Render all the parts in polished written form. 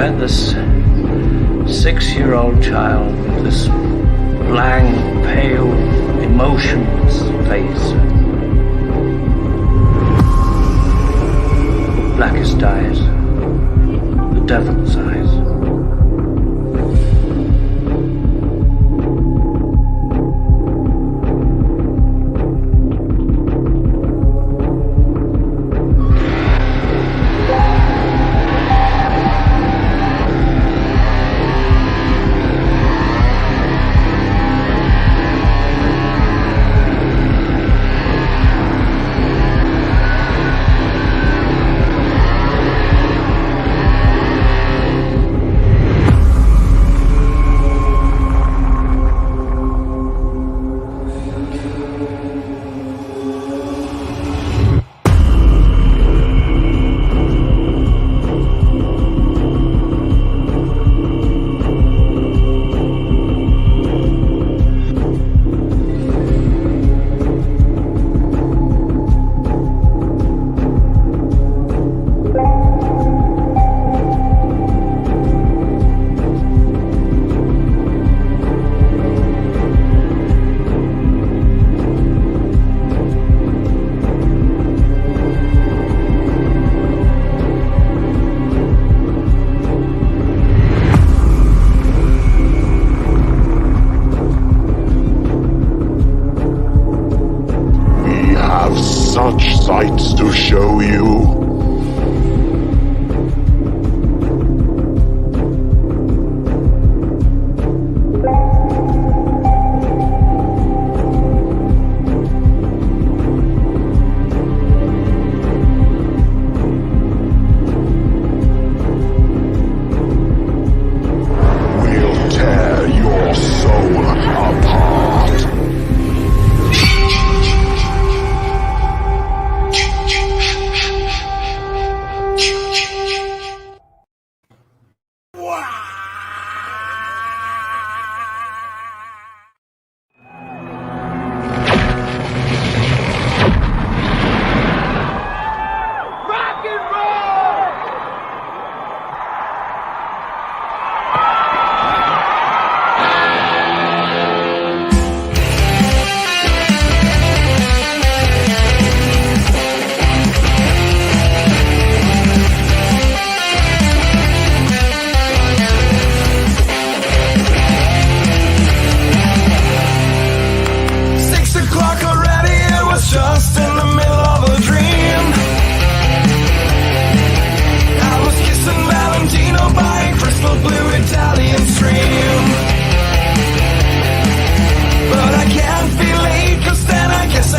met this 6-year-old child with this blank, pale, emotionless face. Blackest eyes, the devil's eyes. Such sights to show you. We'll tear your soul apart.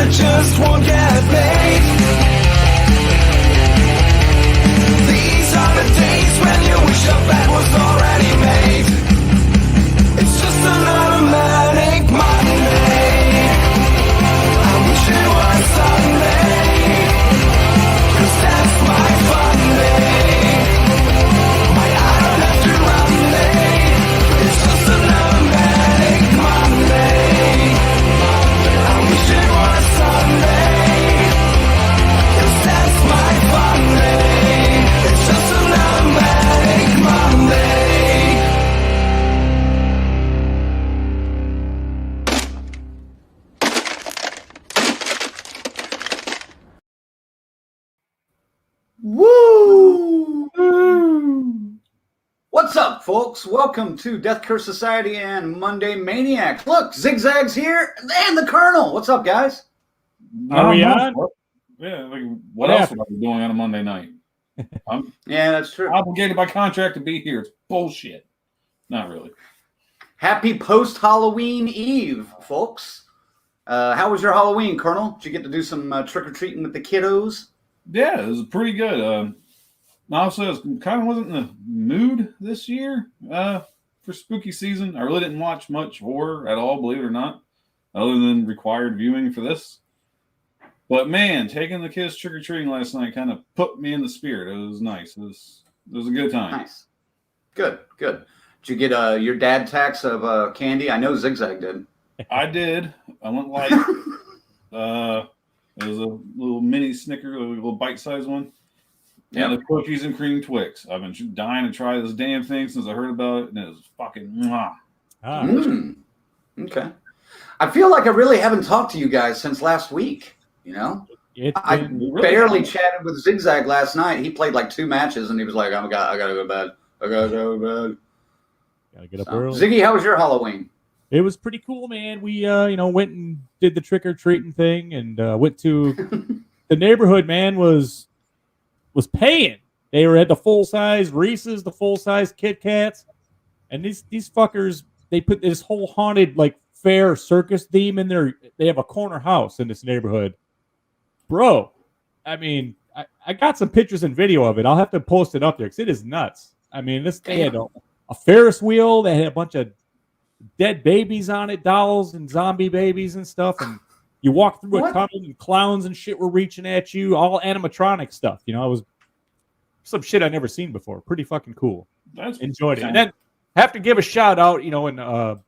Just won't get paid. These are the days when you wish your bed was already made. It's just another manic Monday. I wish it was Sunday, 'cause that's my fun day. My I don't have to run day. It's just another manic Monday. I wish it was Sunday, 'cause that's my fun day. It's just another manic Monday. Woo! What's up, folks? Welcome to Death Curse Society and Monday Maniacs. Look, Zigzag's here and the Colonel. What's up, guys? Are we on? Yeah, like, what else would I be doing on a Monday night? I'm Yeah, that's true. obligated by contract to be here. It's bullshit. Not really. Happy post-Halloween Eve, folks. How was your Halloween, Colonel? Did you get to do some trick-or-treating with the kiddos? Yeah, it was pretty good. Honestly, I kind of wasn't in the mood this year for spooky season. I really didn't watch much horror at all, believe it or not, other than required viewing for this. But man, taking the kids trick-or-treating last night kind of put me in the spirit. It was nice. It was a good time. Nice. Good. Did you get your dad tax of candy? I know Zigzag did. I did. I went like it was a little mini Snicker, a little bite-sized one. And the cookies and cream Twix. I've been dying to try this damn thing since I heard about it, and it was fucking mwah. Okay. I feel like I really haven't talked to you guys since last week. You know, I barely chatted with Zigzag last night. He played like 2 matches, and he was like, I gotta go to bed. I gotta go to bed. Gotta get up early. Ziggy, how was your Halloween? It was pretty cool, man. We went and did the trick or treating thing, and went to the neighborhood. Man was paying. They were at the full size Reese's, the full size Kit Kats, and these fuckers. They put this whole haunted like fair circus theme in there. They have a corner house in this neighborhood, bro. I mean, I got some pictures and video of it. I'll have to post it up there because it is nuts. I mean, they had a Ferris wheel. They had a bunch of dead babies on it, dolls and zombie babies and stuff. And you walk through it coming, and clowns and shit were reaching at you, all animatronic stuff. You know, it was some shit I'd never seen before. Pretty fucking cool. Enjoyed it. And then have to give a shout out, and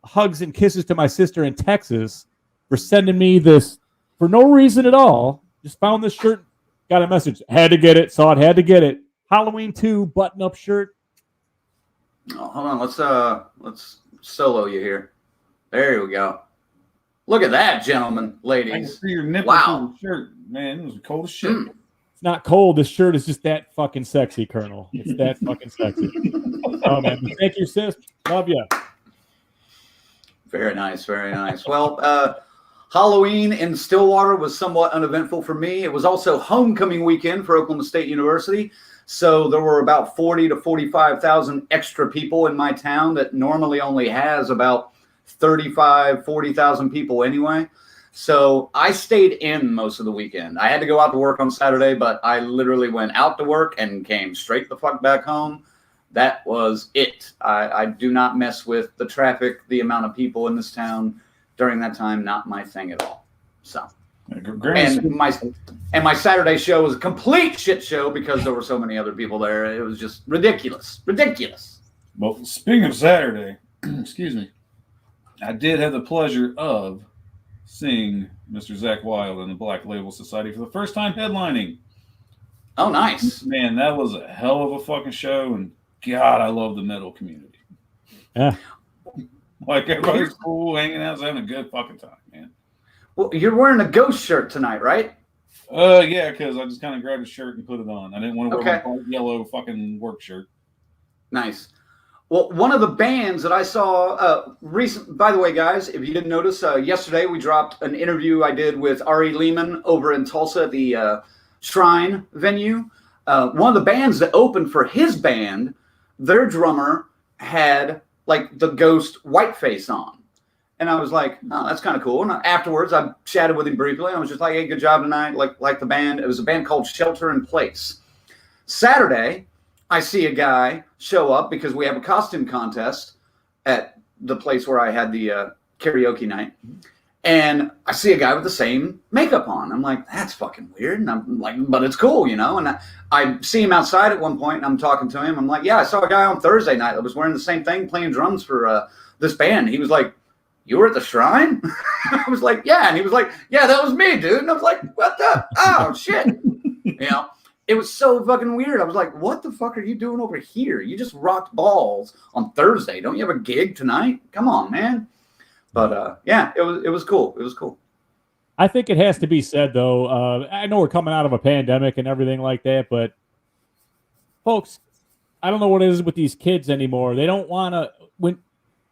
hugs and kisses to my sister in Texas for sending me this for no reason at all. Just found this shirt, got a message, had to get it, saw it, had to get it. Halloween 2 button-up shirt. Oh, hold on, let's solo you here. There we go. Look at that, gentlemen, ladies. I can see your nipples on the shirt, man. It was cold as shit. It's not cold. This shirt is just that fucking sexy, Colonel. It's that fucking sexy. Oh, man. Thank you, sis. Love you. Very nice, very nice. Well, Halloween in Stillwater was somewhat uneventful for me. It was also homecoming weekend for Oklahoma State University. So there were about 40 to 45,000 extra people in my town that normally only has about 40,000 people anyway. So I stayed in most of the weekend. I had to go out to work on Saturday, but I literally went out to work and came straight the fuck back home. That was it. I do not mess with the traffic, the amount of people in this town during that time. Not my thing at all. So, and my Saturday show was a complete shit show because there were so many other people there. It was just ridiculous. Well, speaking of Saturday, excuse me, I did have the pleasure of seeing Mr. Zach Wilde and the Black Label Society for the first time headlining. Oh, nice. Man, that was a hell of a fucking show, and God, I love the metal community. Yeah. Like, everybody's cool, hanging out, having a good fucking time, man. Well, you're wearing a ghost shirt tonight, right? Yeah, because I just kind of grabbed a shirt and put it on. I didn't want to wear my yellow fucking work shirt. Nice. Well, one of the bands that I saw by the way, guys, if you didn't notice, yesterday we dropped an interview I did with Ari Lehman over in Tulsa at the Shrine venue. One of the bands that opened for his band, their drummer had like the ghost Whiteface on. And I was like, oh, that's kind of cool. And afterwards, I chatted with him briefly. I was just like, hey, good job tonight. Like the band. It was a band called Shelter in Place. Saturday, I see a guy show up because we have a costume contest at the place where I had the karaoke night. And I see a guy with the same makeup on. I'm like, that's fucking weird. And I'm like, but it's cool, you know? And I see him outside at one point, and I'm talking to him. I'm like, yeah, I saw a guy on Thursday night that was wearing the same thing, playing drums for this band. He was like, you were at the Shrine? I was like, yeah. And he was like, yeah, that was me, dude. And I was like, what the? Oh, shit. You know? It was so fucking weird. I was like, what the fuck are you doing over here? You just rocked balls on Thursday. Don't you have a gig tonight? Come on, man. But, yeah, it was cool. It was cool. I think it has to be said, though. I know we're coming out of a pandemic and everything like that, but, folks, I don't know what it is with these kids anymore. They don't want to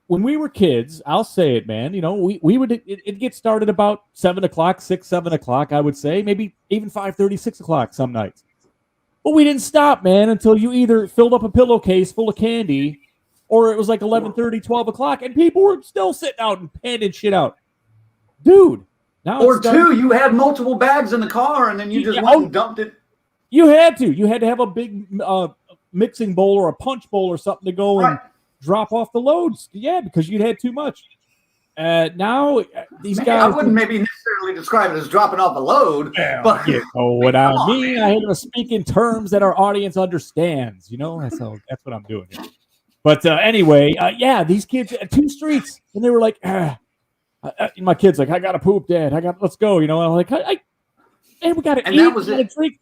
when we were kids, I'll say it, man, you know, we would it get started about 7 o'clock, 7 o'clock, I would say, maybe even 5:30, 6 o'clock some nights. But we didn't stop, man, until you either filled up a pillowcase full of candy or it was like 11:30, 12 o'clock, and people were still sitting out and panning shit out. Dude. Now or two, you had multiple bags in the car, and then you just went and dumped it. You had to. You had to have a big mixing bowl or a punch bowl or something to go and drop off the loads. Yeah, because you'd had too much. Now, these guys... I wouldn't maybe necessarily describe it as dropping off a load. But you know what I mean? I had to speak in terms that our audience understands. You know, that's what I'm doing here. But anyway, yeah, these kids at 2 streets, and they were like, my kid's like, I got to poop, Dad. Let's go. You know, and I'm like, and we got to eat, that was it. Drink.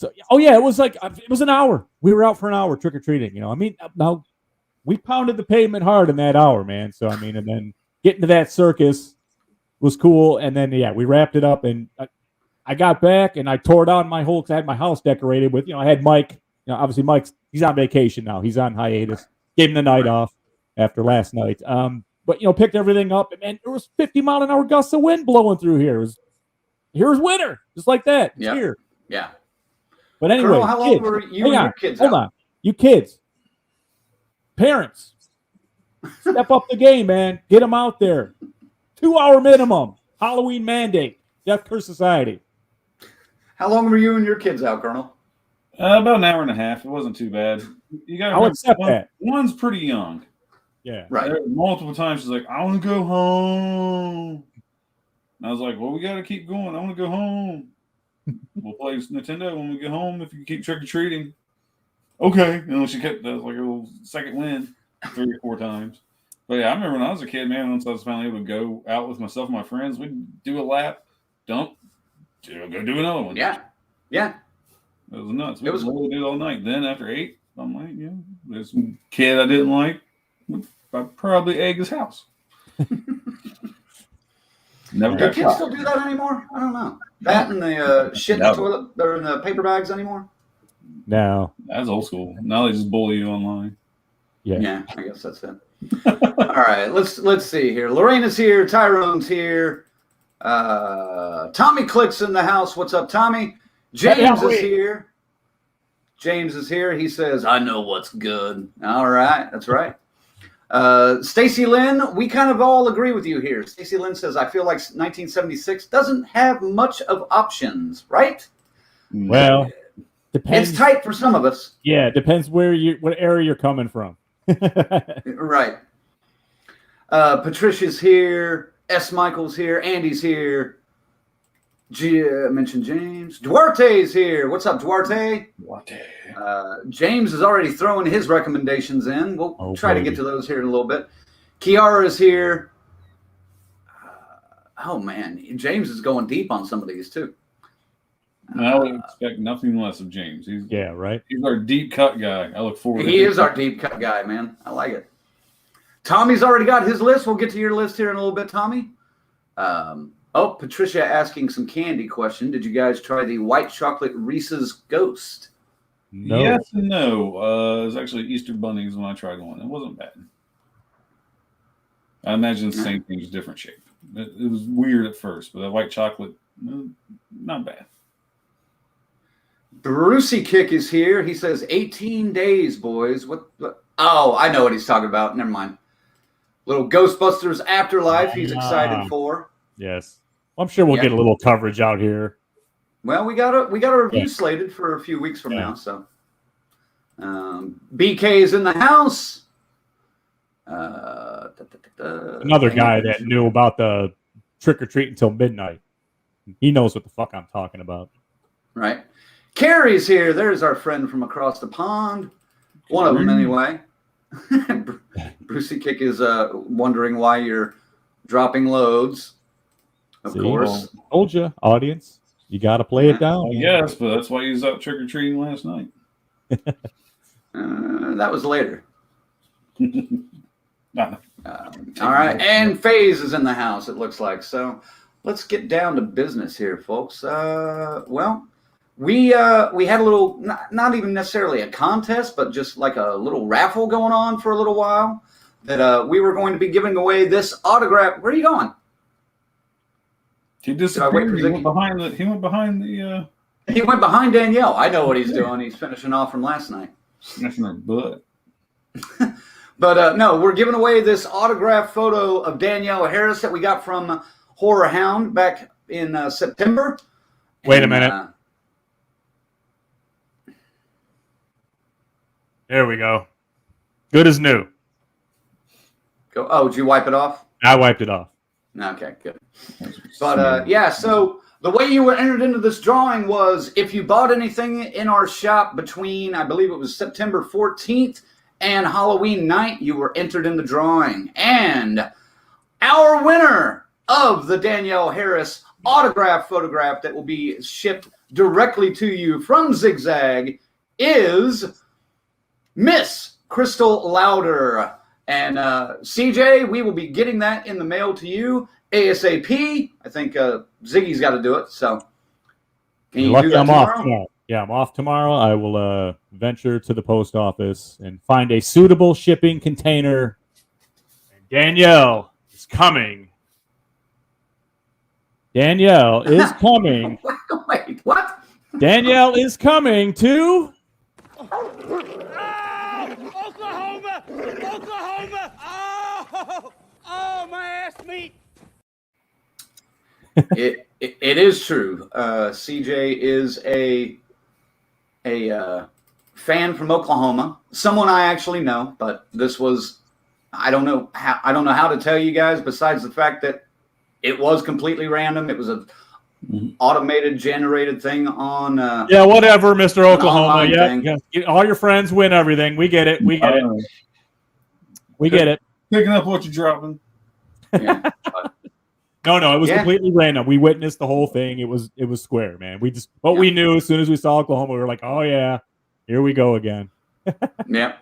So, it was it was an hour. We were out for an hour trick or treating. I mean, now we pounded the pavement hard in that hour, man. So I mean, and then getting to that circus was cool. And then we wrapped it up, and I got back and I tore down my whole. Cause I had my house decorated with I had Mike. Obviously Mike's he's on vacation now. He's on hiatus. Gave him the night off after last night. But picked everything up, and man, there was 50-mile-an-hour gusts of wind blowing through here. Here's winter, just like that. It's here. Yeah. But anyway, Colonel, how long were you and your kids Hold on. You kids, parents, step up the game, man. Get them out there. 2-hour minimum. Halloween mandate. Death Curse Society. How long were you and your kids out, Colonel? About an hour and a half. It wasn't too bad. You got. I'll accept that. One's pretty young. Yeah. Right. Multiple times she's like, I want to go home. And I was like, well, we got to keep going. I want to go home. We'll play Nintendo when we get home if you keep trick-or-treating. Okay. And then she kept that was like a little second win 3 or 4 times. But yeah, I remember when I was a kid, man, once I was finally able to go out with myself and my friends, we'd do a lap, dump, go do another one. Yeah. Yeah. It was nuts. We literally do it all night. Then after 8, I'm like, there's some kid I didn't like. I'd probably egg his house. Never Do kids still do that anymore? I don't know. That and the shit in the toilet or in the paper bags anymore? No. That's old school. Now they just bully you online. Yeah, I guess that's it. All right, let's see here. Lorena's here. Tyrone's here. Tommy Click's in the house. What's up, Tommy? James is here. James is here. He says, I know what's good. All right, that's right. Stacy Lynn, we kind of all agree with you here. Stacy Lynn says, I feel like 1976 doesn't have much of options, right? Well, depends. It's tight for some of us. Yeah, it depends what area you're coming from. Right. Patricia's here. S. Michael's here. Andy's here. I mentioned James. Duarte's here. What's up, Duarte? James is already throwing his recommendations in. We'll try to get to those here in a little bit. Kiara's here. Oh, man. James is going deep on some of these, too. I would expect nothing less of James. He's our deep cut guy. I look forward to it. He is our deep cut guy, man. I like it. Tommy's already got his list. We'll get to your list here in a little bit, Tommy. Patricia asking some candy question. Did you guys try the white chocolate Reese's Ghost? No. Yes and no. It was actually Easter bunnies when I tried one. It wasn't bad. I imagine the same thing, just different shape. It was weird at first, but that white chocolate, not bad. Brucey Kick is here. He says 18 days, boys. What? Oh, I know what he's talking about. Never mind. Little Ghostbusters Afterlife he's excited for. Yes. Well, I'm sure we'll get a little coverage out here. Well, we got a review slated for a few weeks from now. So BK is in the house. Another guy that knew about the trick-or-treat until midnight. He knows what the fuck I'm talking about. Right. Carrie's here. There's our friend from across the pond. One of them, anyway. Brucey Kick is wondering why you're dropping loads. Of course. Told you, audience. You got to play it down. Yes, but that's why he was out trick-or-treating last night. That was later. All right. And FaZe is in the house, it looks like. So let's get down to business here, folks. We had a little, not even necessarily a contest, but just like a little raffle going on for a little while that we were going to be giving away this autograph. Where are you going? He disappeared. He went behind the. He went behind Danielle. I know what he's doing. He's finishing off from last night. Sniffing her butt. But no, we're giving away this autograph photo of Danielle Harris that we got from Horror Hound back in September. Wait a minute. There we go. Good as new. Go. Oh, did you wipe it off? I wiped it off. Okay, good. But so the way you were entered into this drawing was if you bought anything in our shop between, I believe it was September 14th and Halloween night, you were entered in the drawing. And our winner of the Danielle Harris autograph photograph that will be shipped directly to you from Zigzag is Miss Crystal Louder. And CJ, we will be getting that in the mail to you ASAP. I think Ziggy's got to do it. So can you do that tomorrow? Yeah, I'm off tomorrow. I will venture to the post office and find a suitable shipping container. And Danielle is coming. Danielle is coming. Wait, what? Danielle is coming to... Oklahoma! Oklahoma! Oh, my ass meat! It is true. CJ is a fan from Oklahoma. Someone I actually know, but this was I don't know how to tell you guys besides the fact that it was completely random. It was a automated generated thing on yeah, whatever, Mr. Oklahoma. Yeah, all your friends win everything. We get it. We get it. We get it. Picking up what you're dropping. Yeah. No, it was completely random. We witnessed the whole thing. It was square, man. We knew as soon as we saw Oklahoma, we were like, oh yeah, here we go again. Yeah.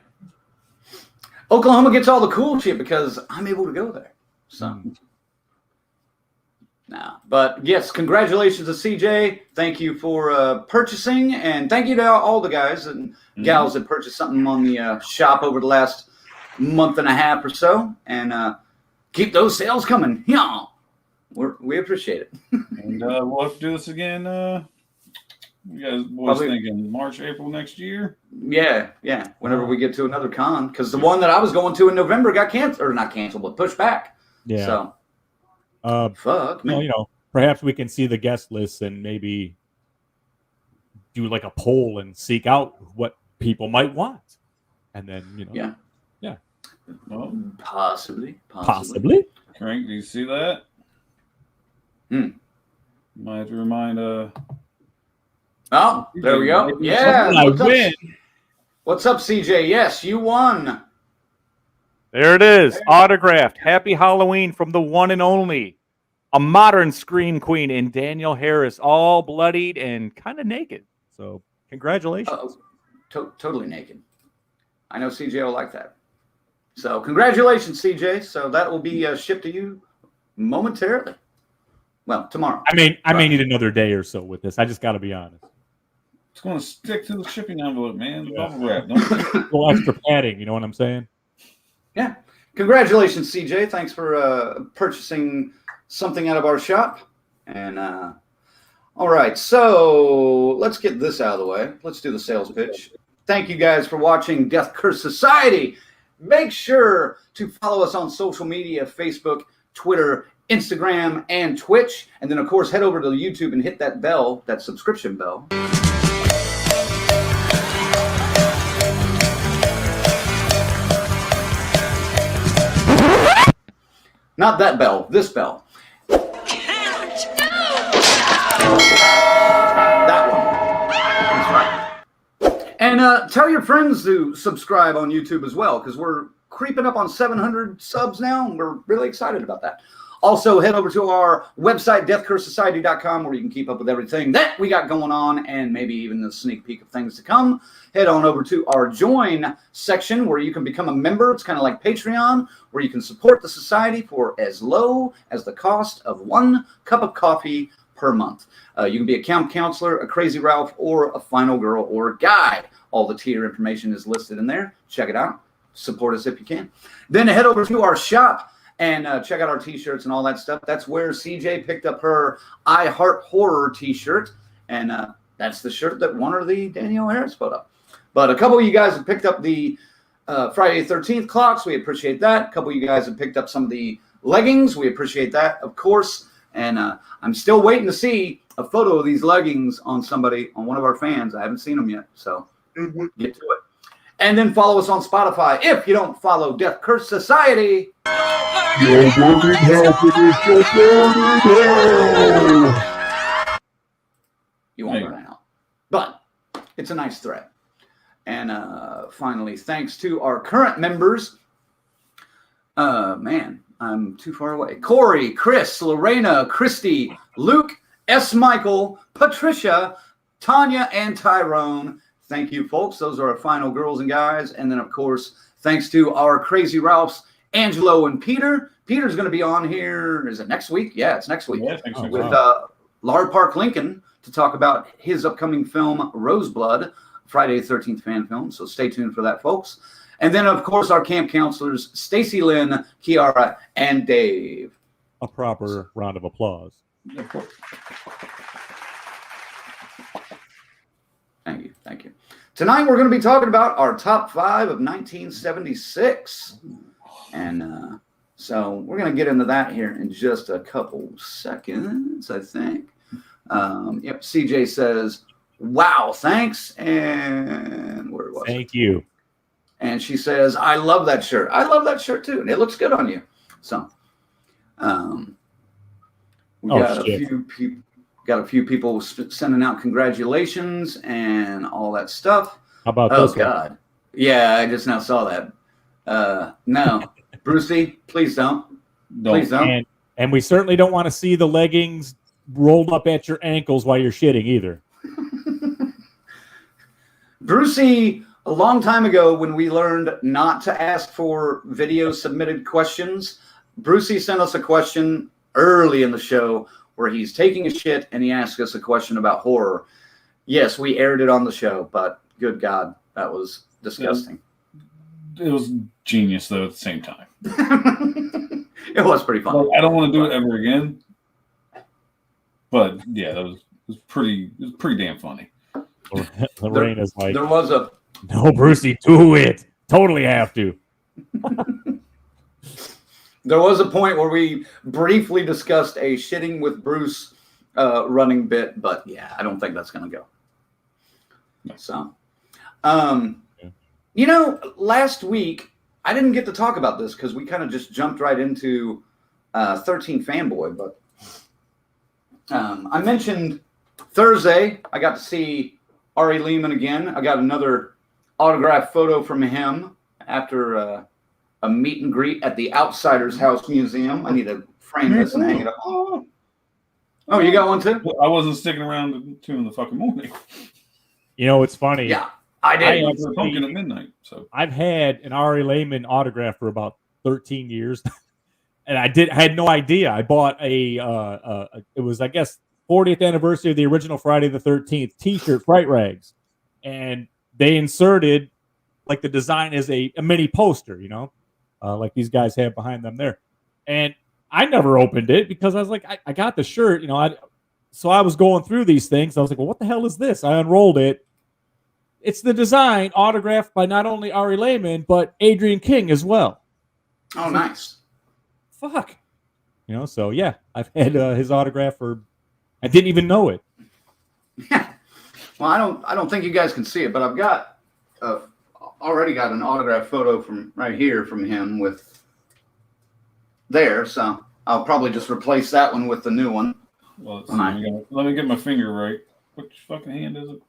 Oklahoma gets all the cool shit because I'm able to go there. So but yes, congratulations to CJ. Thank you for purchasing, and thank you to all the guys and gals that purchased something on the shop over the last month and a half or so, and keep those sales coming. Yeah. We appreciate it. And we'll have to do this again. You guys boys thinking March, April next year? Yeah. Whenever we get to another con, because the one that I was going to in November got canceled, or not canceled, but pushed back. Yeah. So, fuck. Well, perhaps we can see the guest list and maybe do like a poll and seek out what people might want, and then Yeah. Well, possibly. Frank, do you see that? Might have to remind Oh, there we go. Yeah. What's up, CJ? Yes, you won. There it is. Autographed. Happy Halloween from the one and only. A modern scream queen in Danielle Harris, all bloodied and kind of naked. So congratulations. Totally naked. I know CJ will like that. So congratulations, CJ. So that will be shipped to you momentarily. Well, tomorrow. I may need another day or so with this. I just got to be honest. It's going to stick to the shipping envelope, man. The bubble wrap. A little extra padding. You know what I'm saying? Yeah. Congratulations, CJ. Thanks for purchasing something out of our shop. And all right, so let's get this out of the way. Let's do the sales pitch. Thank you guys for watching Death Curse Society. Make sure to follow us on social media: Facebook, Twitter, Instagram, and Twitch. And then, of course, head over to YouTube and hit that bell, that subscription bell. Not that bell, this bell. That one. That's right. And tell your friends to subscribe on YouTube as well, because we're creeping up on 700 subs now, and we're really excited about that. Also, head over to our website, deathcursesociety.com, where you can keep up with everything that we got going on and maybe even a sneak peek of things to come. Head on over to our join section where you can become a member. It's kind of like Patreon, where you can support the society for as low as the cost of 1 cup of coffee per month. You can be a camp counselor, a crazy Ralph, or a final girl or guy. All the tier information is listed in there. Check it out. Support us if you can. Then head over to our shop and check out our t-shirts and all that stuff. That's where CJ picked up her I Heart Horror t-shirt. And that's the shirt that won her the Danielle Harris photo. But a couple of you guys have picked up the Friday the 13th clocks. We appreciate that. A couple of you guys have picked up some of the leggings. We appreciate that, of course. And I'm still waiting to see a photo of these leggings on somebody, on one of our fans. I haven't seen them yet. So get to it. And then follow us on Spotify. If you don't follow Death Curse Society, Your working happiness just burning hell. you won't burn out. But it's a nice thread. And finally, thanks to our current members. Man, I'm too far away. Corey, Chris, Lorena, Christy, Luke, S. Michael, Patricia, Tanya, and Tyrone. Thank you, folks. Those are our final girls and guys. And then, of course, thanks to our Crazy Ralphs, Angelo and Peter. Peter's going to be on here. Is it next week? Yeah, it's next week. Yeah, With Lard Park Lincoln to talk about his upcoming film, Roseblood, Friday the 13th fan film. So stay tuned for that, folks. And then, of course, our camp counselors, Stacy Lynn, Kiara, and Dave. A proper round of applause. Thank you. Thank you. Tonight, we're going to be talking about our top 5 of 1976. And so we're going to get into that here in just a couple seconds, I think. Yep. CJ says, wow, thanks. And where was it? Thank you. And she says, I love that shirt. I love that shirt too. And it looks good on you. So we got a few people sending out congratulations and all that stuff. How about Oh this God. Yeah, I just now saw that. No. Brucey, please don't. Please don't. And we certainly don't want to see the leggings rolled up at your ankles while you're shitting either. Brucey, a long time ago when we learned not to ask for video submitted questions, Brucey sent us a question early in the show where he's taking a shit and he asked us a question about horror. Yes, we aired it on the show, but good God, that was disgusting. It was genius, though, at the same time. It was pretty fun. I don't want to do it ever again. But, yeah, it was pretty damn funny. Lorraine is like, there was a... No, Brucey, do it. Totally have to. There was a point where we briefly discussed a shitting with Bruce running bit, but yeah, I don't think that's going to go. So, you know, last week, I didn't get to talk about this because we kind of just jumped right into 13 Fanboy, but I mentioned Thursday, I got to see Ari Lehman again. I got another autographed photo from him after a meet and greet at the Outsiders House Museum. I need to frame this and hang it up. Oh, you got one too? I wasn't sticking around at 2 in the fucking morning. You know, it's funny. Yeah, I did. I was pumpkin at midnight. So I've had an Ari Lehman autograph for about 13 years. And I had no idea. I bought it was, I guess, 40th anniversary of the original Friday the 13th t-shirt, Fright Rags. And they inserted, like, the design as a mini poster, you know, like these guys have behind them there. And I never opened it because I was like, I got the shirt, you know. So I was going through these things. I was like, well, what the hell is this? I unrolled it. It's the design autographed by not only Ari Lehman, but Adrian King as well. Oh, nice. Fuck. You know, so yeah, I've had his autograph for, I didn't even know it. Yeah. Well, I don't think you guys can see it, but I've got already got an autograph photo from right here from him with there. So I'll probably just replace that one with the new one. Well, let me get my finger right. Which fucking hand is it?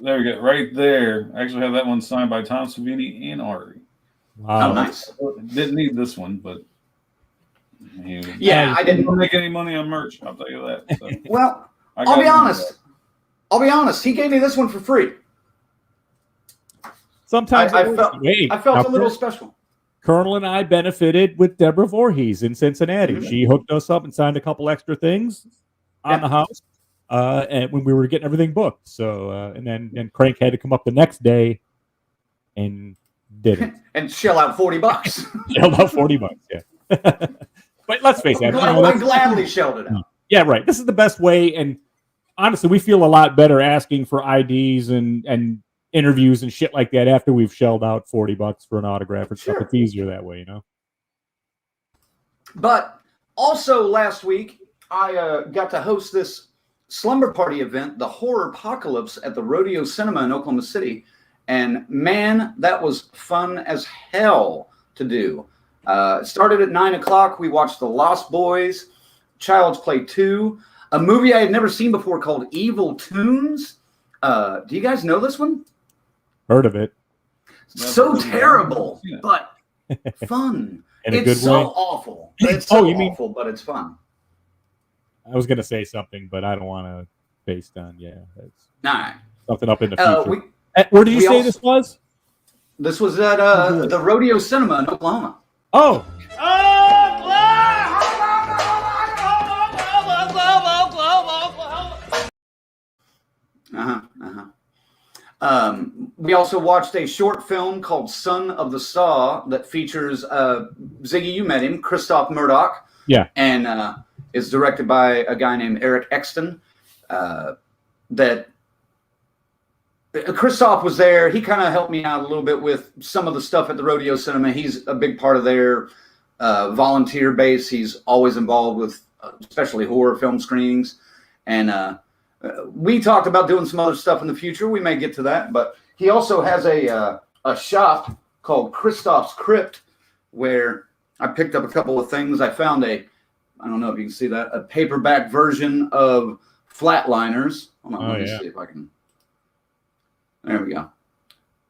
There we go. Right there. I actually have that one signed by Tom Savini and Ari. Wow. Oh, nice. Didn't need this one, but yeah, I didn't make any money on merch. I'll tell you that. So. Well, I'll be honest. I'll be honest. He gave me this one for free. Sometimes I felt a little special. Colonel and I benefited with Deborah Voorhees in Cincinnati. Mm-hmm. She hooked us up and signed a couple extra things on the house, and when we were getting everything booked. So, and then Crank had to come up the next day and did it. And shell out $40. Shelled out $40, yeah. But let's face it. I gladly shelled it out. Yeah, right. This is the best way, and honestly, we feel a lot better asking for IDs and interviews and shit like that after we've shelled out $40 for an autograph or stuff. It's easier that way, you know. But also last week, I got to host this slumber party event, the Horror Apocalypse, at the Rodeo Cinema in Oklahoma City. And man, that was fun as hell to do. It started at 9 o'clock. We watched The Lost Boys, Child's Play 2, a movie I had never seen before called Evil Tunes. Do you guys know this one? Heard of it. So terrible, but fun. It's so awful. It's so awful, but it's fun. I was going to say something, but I don't want to. based on. Yeah, that's All right. something up in the future. We, Where did you we say also- this was? This was at the Rodeo Cinema in Oklahoma. Oh, We also watched a short film called Son of the Saw that features Ziggy, you met him, Christoph Murdoch. yeah. And is directed by a guy named Eric Exton. That Christoph was there. He kind of helped me out a little bit with some of the stuff at the Rodeo Cinema. He's a big part of their volunteer base. He's always involved with especially horror film screenings. And we talked about doing some other stuff in the future. We may get to that. But he also has a shop called Christoph's Crypt where I picked up a couple of things. I found I don't know if you can see that, a paperback version of Flatliners. Hold on, let me see if I can. There we go.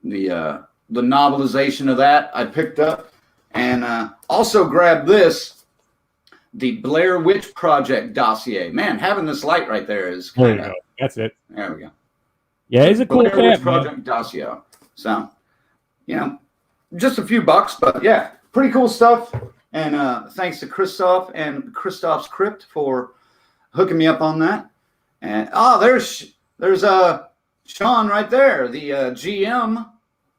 The novelization of that I picked up, and also grabbed this, the Blair Witch Project dossier. Man, having this light right there is There kind you of. go. That's it. There we go. Yeah, he's a cool Blair Witch cat, man. Project dossier. So, just a few bucks, but yeah, pretty cool stuff. And thanks to Christoph and Christoph's Crypt for hooking me up on that. And there's Sean right there, the GM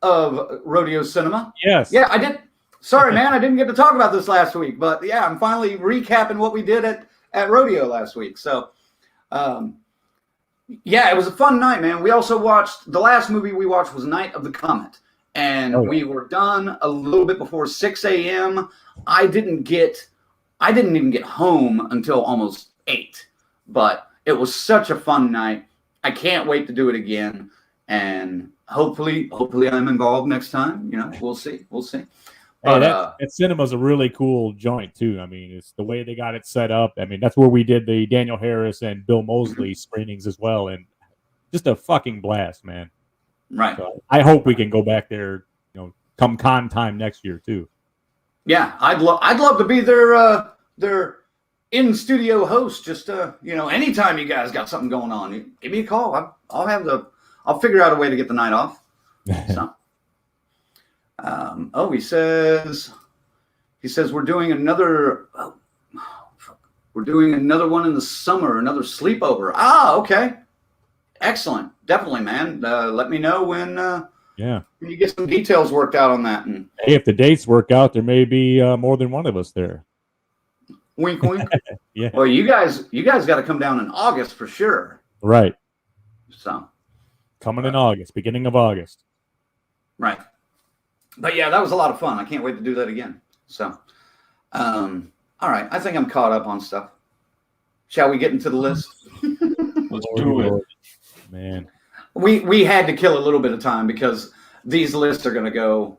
of Rodeo Cinema. Yes. Yeah, I did. Sorry, man, I didn't get to talk about this last week, but yeah, I'm finally recapping what we did at Rodeo last week. So, yeah, it was a fun night, man. We also watched, the last movie we watched was Night of the Comet, and we were done a little bit before 6 a.m. I didn't even get home until almost 8, but it was such a fun night. I can't wait to do it again, and hopefully I'm involved next time. We'll see. Hey, But, that cinema's a really cool joint too. I mean, it's the way they got it set up. I mean, that's where we did the Daniel Harris and Bill Moseley screenings as well, and just a fucking blast, man. right. So I hope we can go back there, come con time next year too. Yeah, I'd love to be their in studio host. Just anytime you guys got something going on, give me a call. I'll figure out a way to get the night off. So, he says we're doing another. We're doing another one in the summer, another sleepover. Okay, excellent, definitely, man. Let me know when. Yeah. When you get some details worked out on that. And Hey, if the dates work out, there may be more than one of us there. wink, wink. Yeah. Well, you guys got to come down in August for sure. Right. So Coming in August, beginning of August. right. But yeah, that was a lot of fun. I can't wait to do that again. So, all right. I think I'm caught up on stuff. Shall we get into the list? Let's do it. Man. We had to kill a little bit of time because these lists are going to go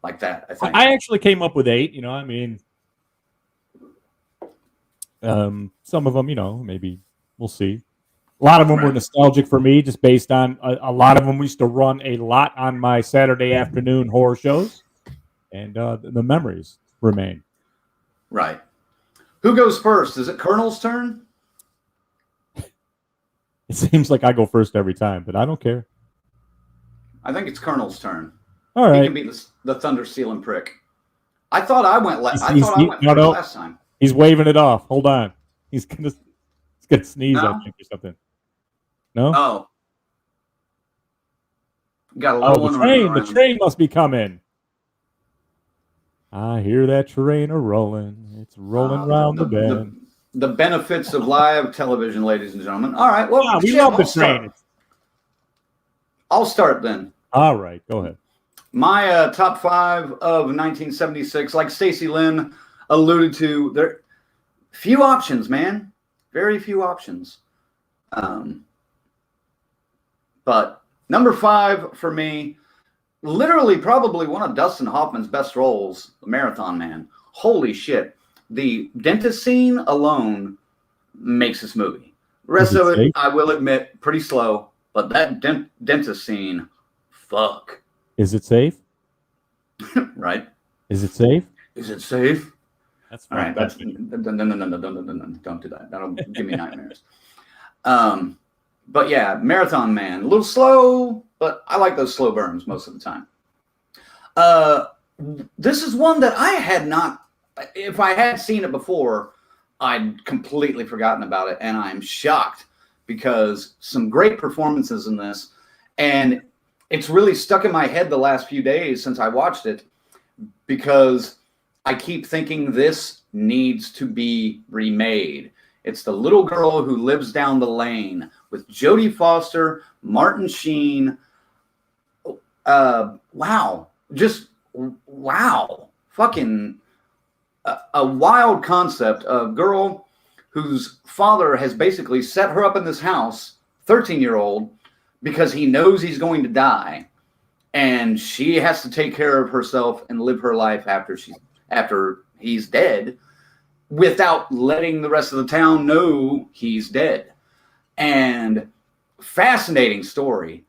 like that, I think. I actually came up with 8, some of them, maybe we'll see. A lot of them were nostalgic for me, just based on a lot of them we used to run a lot on my Saturday afternoon horror shows, and the memories remain. Right. Who goes first? Is it Colonel's turn? It seems like I go first every time, but I don't care. I think it's Colonel's turn. All He right. can be the thunder sealing prick. I thought I went last. I He's- thought I went no, first no. last time. He's waving it off. Hold on. He's gonna sneeze, No? I think, or something. No? Oh, got a little one running The around. train must be coming. I hear that train a rolling. It's rolling round the bend. The benefits of live television, ladies and gentlemen. All right. Well, Yeah, we shit, love the I'll start. train. I'll start then. All right, go ahead. My top 5 of 1976, like Stacey Lynn alluded to, there few options, man. Very few options. But number 5 for me, literally probably one of Dustin Hoffman's best roles, the Marathon Man. Holy shit. The dentist scene alone makes this movie. The rest Is it of it, safe? I will admit, pretty slow. But that dentist scene, fuck. Is it safe? Right? Is it safe? Is it safe? That's All fine. right. That's no, don't do that. That'll give me nightmares. But yeah, Marathon Man, a little slow, but I like those slow burns most of the time. This is one that I had not, if I had seen it before, I'd completely forgotten about it, and I'm shocked because some great performances in this, and it's really stuck in my head the last few days since I watched it, because I keep thinking this needs to be remade. It's the little girl who lives down the lane with Jodie Foster, Martin Sheen. Wow. Just wow. Fucking a wild concept. A girl whose father has basically set her up in this house, 13-year-old, because he knows he's going to die. And she has to take care of herself and live her life after he's dead, without letting the rest of the town know he's dead. And fascinating story.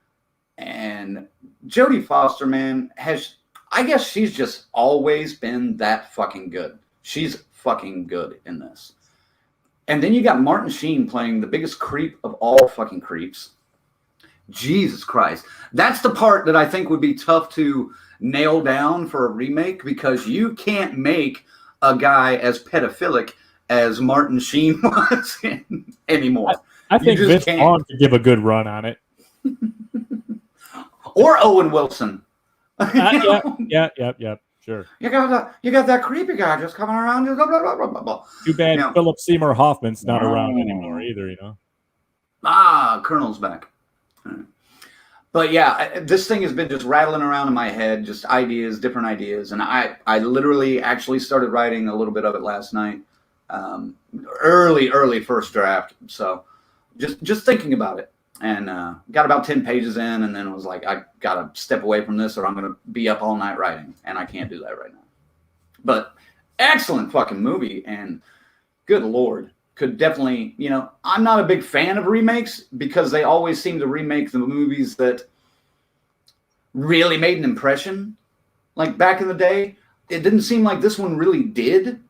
And Jodie Foster, man, I guess she's just always been that fucking good. She's fucking good in this. And then you got Martin Sheen playing the biggest creep of all fucking creeps. Jesus Christ. That's the part that I think would be tough to nail down for a remake, because you can't make a guy as pedophilic as Martin Sheen was anymore. I think Vince Vaughn could give a good run on it. Or Owen Wilson. Yeah, sure. You got that creepy guy just coming around. Blah, blah, blah, blah, blah. Too bad Philip Seymour Hoffman's not around anymore either, you know. Colonel's back. But yeah, this thing has been just rattling around in my head, just different ideas. And I literally actually started writing a little bit of it last night. Early first draft. So just thinking about it. And got about 10 pages in, and then was like, I got to step away from this or I'm going to be up all night writing. And I can't do that right now. But excellent fucking movie. And good Lord. Could definitely, I'm not a big fan of remakes because they always seem to remake the movies that really made an impression. Like back in the day, it didn't seem like this one really did.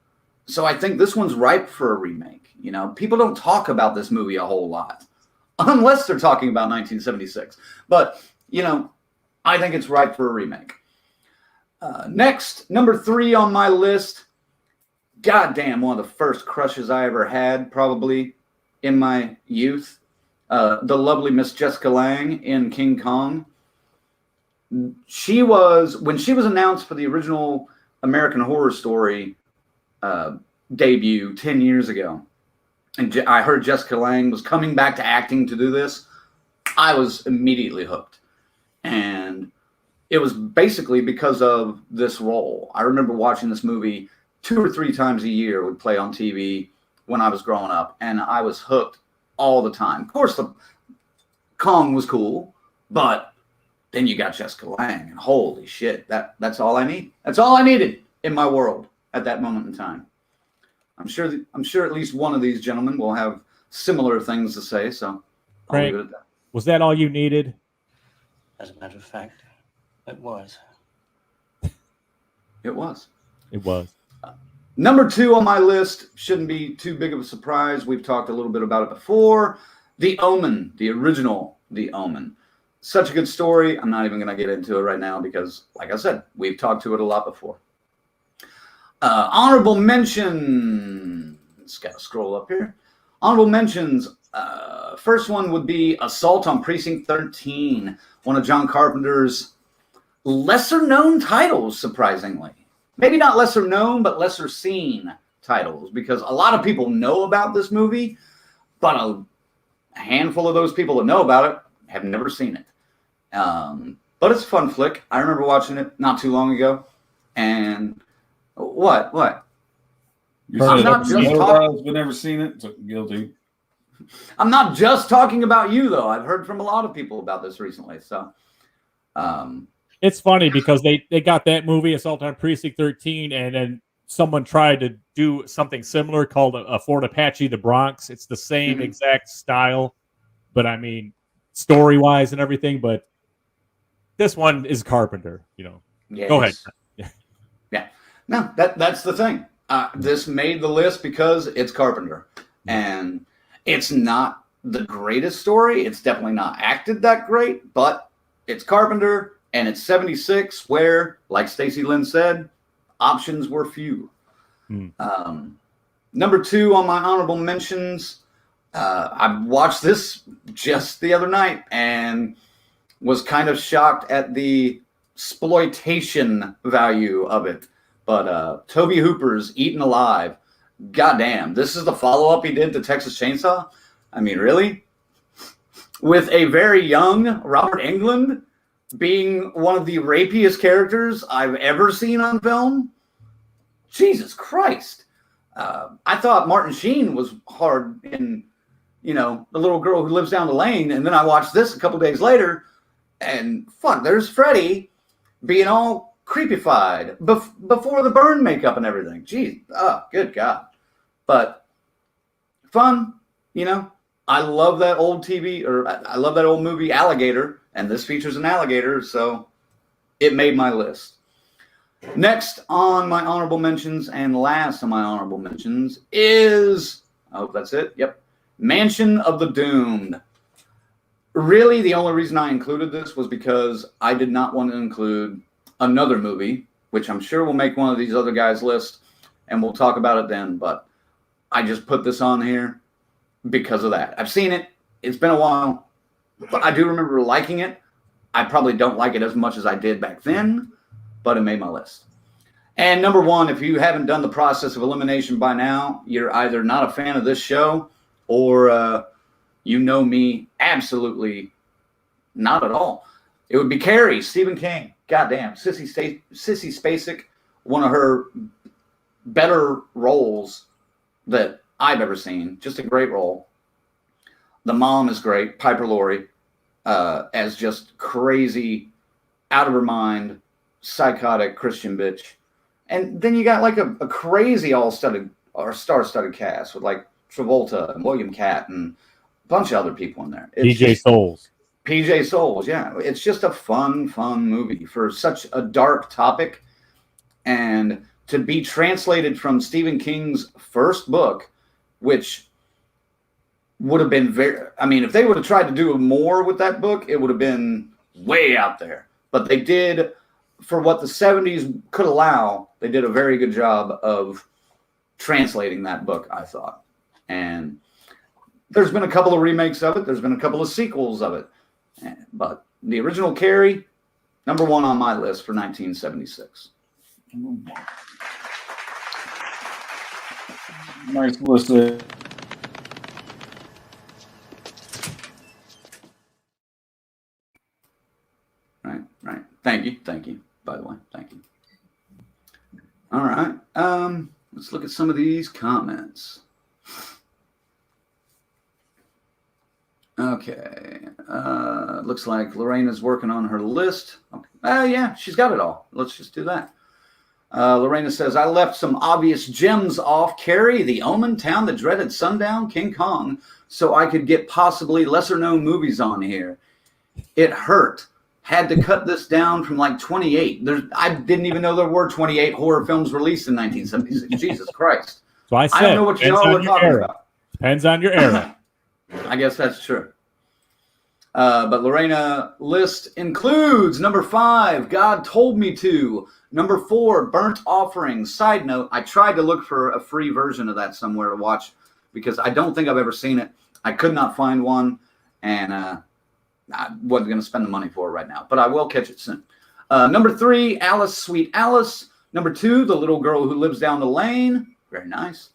So I think this one's ripe for a remake. People don't talk about this movie a whole lot unless they're talking about 1976. But, I think it's ripe for a remake. Next, number 3 on my list. Goddamn, one of the first crushes I ever had, probably in my youth. The lovely Miss Jessica Lange in King Kong. When she was announced for the original American Horror Story debut 10 years ago, and I heard Jessica Lange was coming back to acting to do this, I was immediately hooked. And it was basically because of this role. I remember watching this movie 2 or 3 times a year, would play on TV when I was growing up, and I was hooked all the time. Of course, the Kong was cool, but then you got Jessica Lange, and holy shit, that's all I need. That's all I needed in my world at that moment in time. I'm sure at least one of these gentlemen will have similar things to say. So, I'll leave it at that. Was that all you needed? As a matter of fact, it was. It was. It was. Number 2 on my list shouldn't be too big of a surprise. We've talked a little bit about it before. The Omen, the original The Omen. Such a good story. I'm not even going to get into it right now because, like I said, we've talked to it a lot before. Honorable mentions. Got to scroll up here. Honorable mentions. First one would be Assault on Precinct 13, one of John Carpenter's lesser-known titles, surprisingly. Maybe not lesser known, but lesser seen titles, because a lot of people know about this movie, but a handful of those people that know about it have never seen it. But it's a fun flick. I remember watching it not too long ago. And what? I'm not just talking. I've never seen it. So guilty. I'm not just talking about you, though. I've heard from a lot of people about this recently. So, it's funny because they got that movie, Assault on Precinct 13, and then someone tried to do something similar called a Fort Apache, the Bronx. It's the same exact style, but I mean, story-wise and everything, but this one is Carpenter, Yes. Go ahead. Yeah. No, that's the thing. This made the list because it's Carpenter. And it's not the greatest story. It's definitely not acted that great, but it's Carpenter and it's 76 where, like Stacey Lynn said, options were few. Number 2 on my honorable mentions, I watched this just the other night and was kind of shocked at the exploitation value of it. But Toby Hooper's Eaten Alive, goddamn, this is the follow-up he did to Texas Chainsaw? I mean, really? With a very young Robert Englund being one of the rapiest characters I've ever seen on film? Jesus Christ. I thought Martin Sheen was hard in, The Little Girl Who Lives Down the Lane, and then I watched this a couple days later, and fuck, there's Freddy being all creepified before the burn makeup and everything. Jeez, good God. But fun, I love that old I love that old movie Alligator, and this features an alligator, so it made my list. Next on my honorable mentions and last on my honorable mentions is, I hope that's it, yep, Mansion of the Doomed. Really, the only reason I included this was because I did not want to include another movie, which I'm sure will make one of these other guys' list, and we'll talk about it then, but I just put this on here because of that. I've seen it. It's been a while, but I do remember liking it. I probably don't like it as much as I did back then, but it made my list. And number 1, if you haven't done the process of elimination by now, you're either not a fan of this show or you know me absolutely not at all. It would be Carrie, Stephen King. Goddamn. Sissy Spacek, one of her better roles that I've ever seen. Just a great role. The mom is great, Piper Laurie, as just crazy, out of her mind, psychotic Christian bitch. And then you got like a crazy star-studded cast with like Travolta and William Catt and a bunch of other people in there. PJ Souls. PJ Souls, yeah. It's just a fun movie for such a dark topic. And to be translated from Stephen King's first book, which would have been if they would have tried to do more with that book, it would have been way out there. But they did, for what the 70s could allow, they did a very good job of translating that book, I thought. And there's been a couple of remakes of it. There's been a couple of sequels of it. But the original Carrie, number 1 on my list for 1976. Nice list there. Right. Thank you. By the way, thank you. All right. Let's look at some of these comments. Okay. Looks like Lorena's working on her list. Okay. Yeah, she's got it all. Let's just do that. Lorena says, I left some obvious gems off. Carrie, The Omen, Town That Dreaded Sundown, King Kong, so I could get possibly lesser-known movies on here. It hurt. Had to cut this down from like 28. I didn't even know there were 28 horror films released in 1976. Jesus Christ. So I don't know what y'all were talking about. Depends on your era. I guess that's true. But Lorena list includes number 5, God Told Me To. Number 4, Burnt Offering. Side note, I tried to look for a free version of that somewhere to watch because I don't think I've ever seen it. I could not find one, and I wasn't going to spend the money for it right now, but I will catch it soon. Number 3, Alice, Sweet Alice. Number 2, The Little Girl Who Lives Down the Lane. Very nice.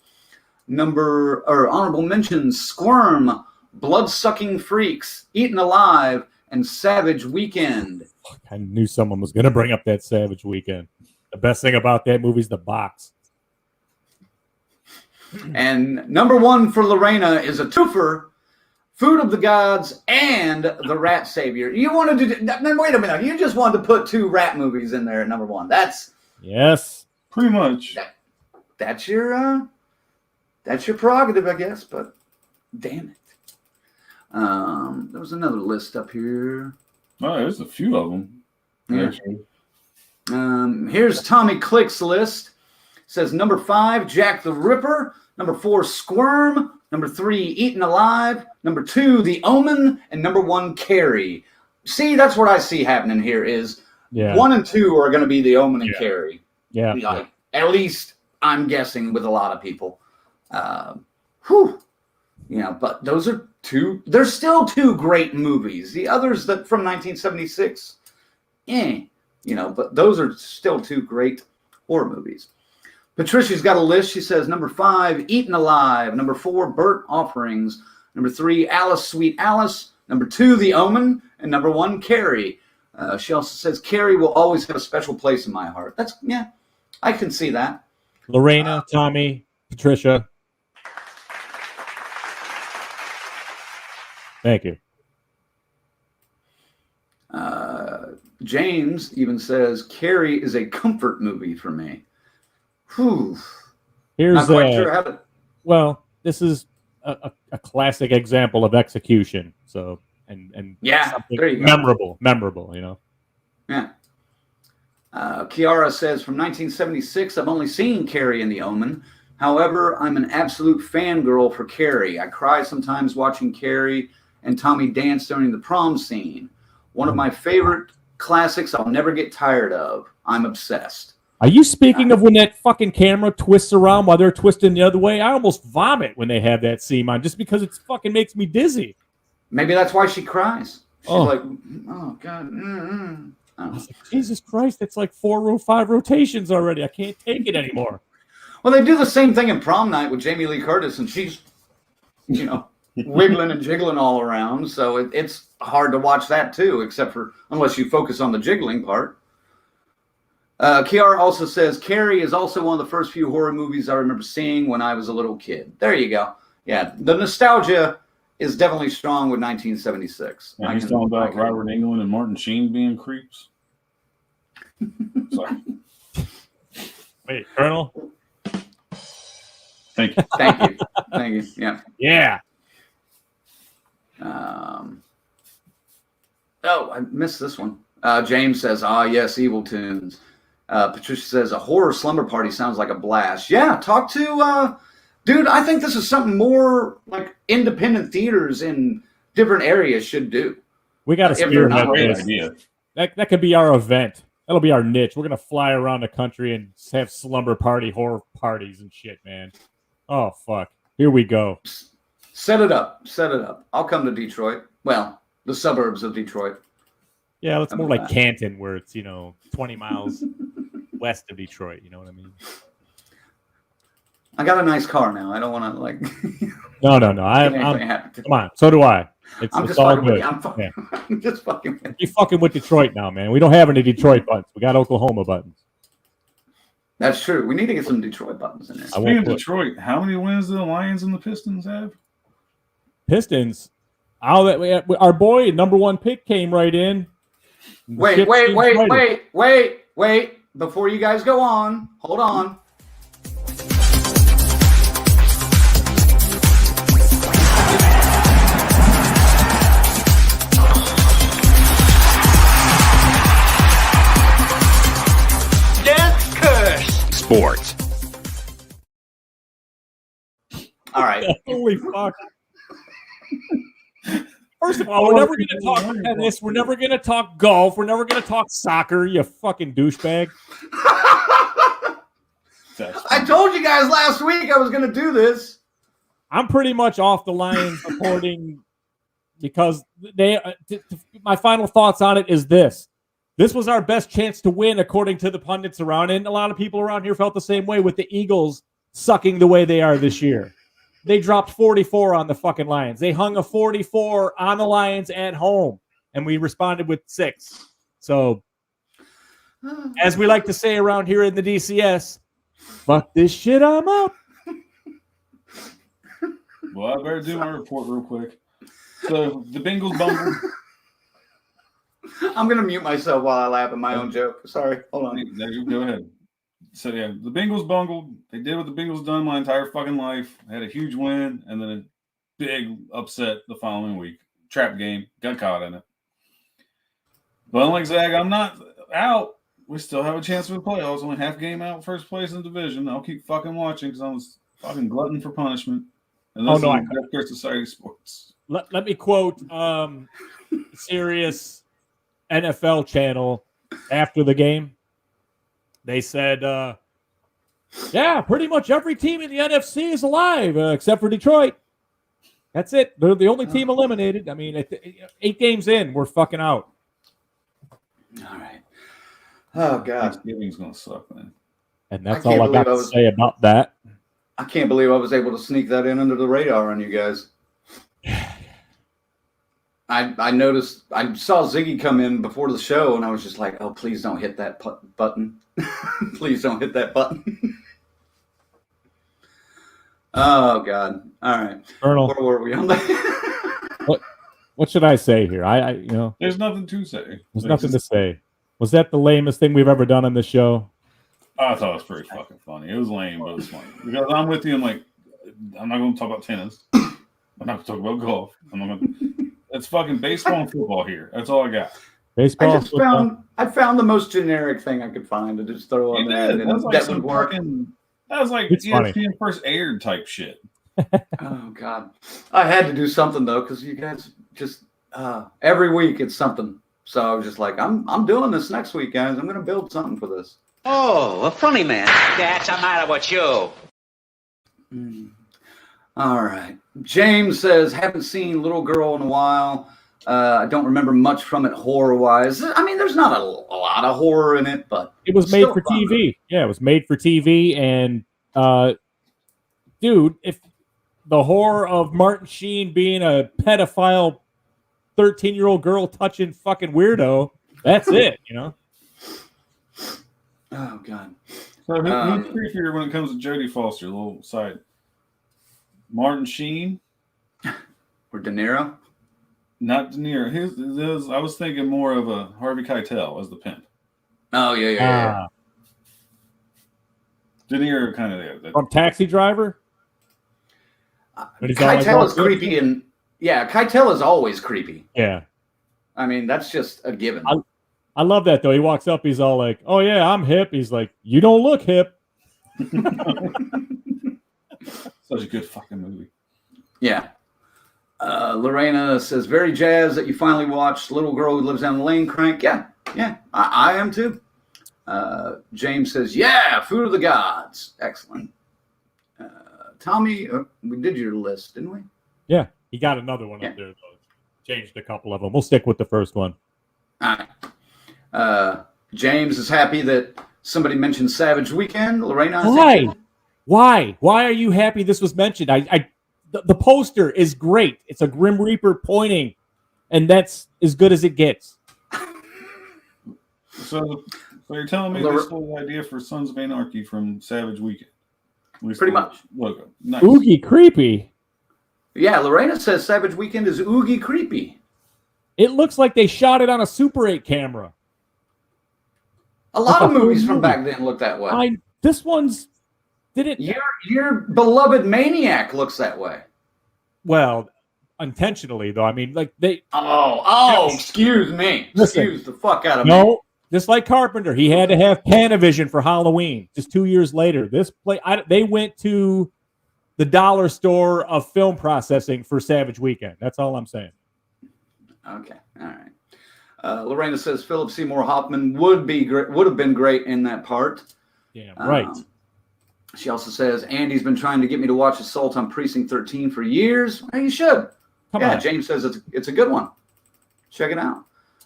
Honorable mentions, Squirm, Blood-Sucking Freaks, Eaten Alive, and Savage Weekend. I knew someone was going to bring up that Savage Weekend. The best thing about that movie is the box. And number 1 for Lorena is a twofer, Food of the Gods and The Rat Savior. You wanted to wait a minute. You just wanted to put 2 rat movies in there at number 1. Yes, pretty much. That's your prerogative, I guess. But damn it. There was another list up here. Oh, there's a few of them. Yeah. Here's Tommy Click's list. It says number 5, Jack the Ripper. Number 4, Squirm. Number 3, Eaten Alive. Number 2, The Omen. And number 1, Carrie. See, that's what I see happening here is 1 and 2 are going to be The Omen and Carrie. Yeah. Like, at least I'm guessing with a lot of people. Whew. You know, but those are two. There's still 2 great movies. The others that from 1976, you know, but those are still 2 great horror movies. Patricia's got a list. She says number 5, Eaten Alive. Number 4, Burnt Offerings. Number 3, Alice, Sweet Alice. Number 2, The Omen. And number 1, Carrie. She also says Carrie will always have a special place in my heart. That's, yeah, I can see that. Lorena, Tommy, Patricia. Thank you. James even says Carrie is a comfort movie for me. Whew. Here's Not quite sure how to. Well, this is a classic example of execution. So and Yeah, there you go. Memorable. You know. Yeah. Kiara says from 1976, I've only seen Carrie and The Omen. However, I'm an absolute fangirl for Carrie. I cry sometimes watching Carrie and Tommy dance during the prom scene. One of my favorite classics I'll never get tired of. I'm obsessed. Are you speaking of when that fucking camera twists around while they're twisting the other way? I almost vomit when they have that scene on just because it fucking makes me dizzy. Maybe that's why she cries. She's like, oh, God. I was like, Jesus Christ, it's like 4 or 5 rotations already. I can't take it anymore. Well, they do the same thing in Prom Night with Jamie Lee Curtis, and she's, you know, wiggling and jiggling all around. So it's hard to watch that, too, except for unless you focus on the jiggling part. Kiara also says, Carrie is also one of the first few horror movies I remember seeing when I was a little kid. There you go. Yeah, the nostalgia is definitely strong with 1976. Yeah, he's talking about Robert Englund and Martin Sheen being creeps. Sorry. Wait, Colonel? Thank you. Thank you. Thank you. Yeah. Yeah. Oh, I missed this one. James says, yes, Evil Tunes. Patricia says, a horror slumber party sounds like a blast. Yeah, talk to, dude, I think this is something more like independent theaters in different areas should do. We got to spearhead great this. idea. That could be our event. That'll be our niche. We're going to fly around the country and have slumber party, horror parties and shit, man. Oh, fuck. Here we go. Set it up. Set it up. I'll come to Detroit. Well, the suburbs of Detroit. Yeah, it's more like Canton, where it's, 20 miles west of Detroit. You know what I mean? I got a nice car now. I don't want to, like... No. Come on. So do I. I'm it's just all fucking good. with you. I'm just fucking with you. You fucking with Detroit now, man. We don't have any Detroit buttons. We got Oklahoma buttons. That's true. We need to get some Detroit buttons in there. Speaking of Detroit, how many wins do the Lions and the Pistons have? Pistons. Our boy, number 1 pick, came right in. Wait. Before you guys go on, hold on. Sports. All right. Holy fuck. First of all, we're never going to talk tennis. We're never going to talk golf. We're never going to talk soccer, you fucking douchebag. I told you guys last week I was going to do this. I'm pretty much off the Lions reporting because my final thoughts on it is this. This was our best chance to win, according to the pundits around, and a lot of people around here felt the same way with the Eagles sucking the way they are this year. They dropped 44 on the fucking Lions. They hung a 44 on the Lions at home, and we responded with 6. So, as we like to say around here in the DCS, fuck this shit, I'm out. Well, I better do my report real quick. So, the Bengals bungled. I'm going to mute myself while I laugh at my own joke. Sorry. Hold on. Go ahead. So, yeah, the Bengals bungled. They did what the Bengals done my entire fucking life. Had a huge win and then a big upset the following week. Trap game. Got caught in it. But unlike Zag, I'm not out. We still have a chance for the playoffs. Only half game out, first place in the division. I'll keep fucking watching because I was fucking glutton for punishment. Unless no, it's Healthcare Society Sports. Let me quote Sirius NFL channel after the game. They said, yeah, pretty much every team in the NFC is alive except for Detroit. That's it. They're the only team eliminated. I mean, 8 games in, we're fucking out. All right. Oh, God. Thanksgiving's going to suck, man. And that's all I got to say about that. I can't believe I was able to sneak that in under the radar on you guys. I noticed, I saw Ziggy come in before the show, and I was just like, oh, please don't hit that button. Please don't hit that button. Oh, God. All right. Colonel, Where were we on that? what should I say here? There's nothing to say. There's nothing to say. Was that the lamest thing we've ever done on this show? I thought it was pretty fucking funny. It was lame, but it was funny. Because I'm with you. I'm like, I'm not going to talk about tennis. I'm not going to talk about golf. It's fucking baseball and football here. That's all I got. Baseball. I found the most generic thing I could find to just throw on there. And that would work. That was like ESPN first aired type shit. Oh, God. I had to do something, though, because you guys just every week it's something. So I was just like, I'm doing this next week, guys. I'm going to build something for this. Oh, a funny man. That's the matter with you. All right. James says, haven't seen Little Girl in a while. I don't remember much from it horror-wise. I mean, there's not a lot of horror in it, but it was made for TV. Yeah, it was made for TV. And, dude, if the horror of Martin Sheen being a pedophile 13-year-old girl touching fucking weirdo, that's it, you know? Oh, God. So who's creepier when it comes to Jodie Foster? A little side. Martin Sheen? Or De Niro? Not De Niro. I was thinking more of a Harvey Keitel as the pimp. Oh, yeah. De Niro kind of there. From Taxi Driver? Keitel is creepy, and Keitel is always creepy. Yeah. I mean, that's just a given. I love that, though. He walks up, he's all like, oh, yeah, I'm hip. He's like, you don't look hip. Such a good fucking movie. Yeah. Lorena says, very jazzed that you finally watched Little Girl Who Lives Down the Lane crank. Yeah, I am too. James says, yeah, Food of the Gods. Excellent. Tommy, we did your list, didn't we? Yeah, he got another one up there, though. Changed a couple of them. We'll stick with the first one. All right. James is happy that somebody mentioned Savage Weekend. Lorena, Why are you happy this was mentioned? The poster is great. It's a Grim Reaper pointing, and that's as good as it gets. So you're telling me this whole idea for Sons of Anarchy from Savage Weekend? Pretty much. Logo. Nice. Oogie creepy. Yeah, Lorena says Savage Weekend is oogie creepy. It looks like they shot it on a Super 8 camera. A lot of movies from back then look that way. This one's didn't. Your beloved Maniac looks that way. Well, intentionally though. I mean, like they. Oh! Excuse me. Listen, excuse the fuck out of me. No, just like Carpenter, he had to have Panavision for Halloween. Just 2 years later, they went to the dollar store of film processing for Savage Weekend. That's all I'm saying. Okay, all right. Lorena says Philip Seymour Hoffman would have been great in that part. Yeah, right. She also says Andy's been trying to get me to watch Assault on Precinct 13 for years. Well, you should. Come on. James says it's a good one. Check it out.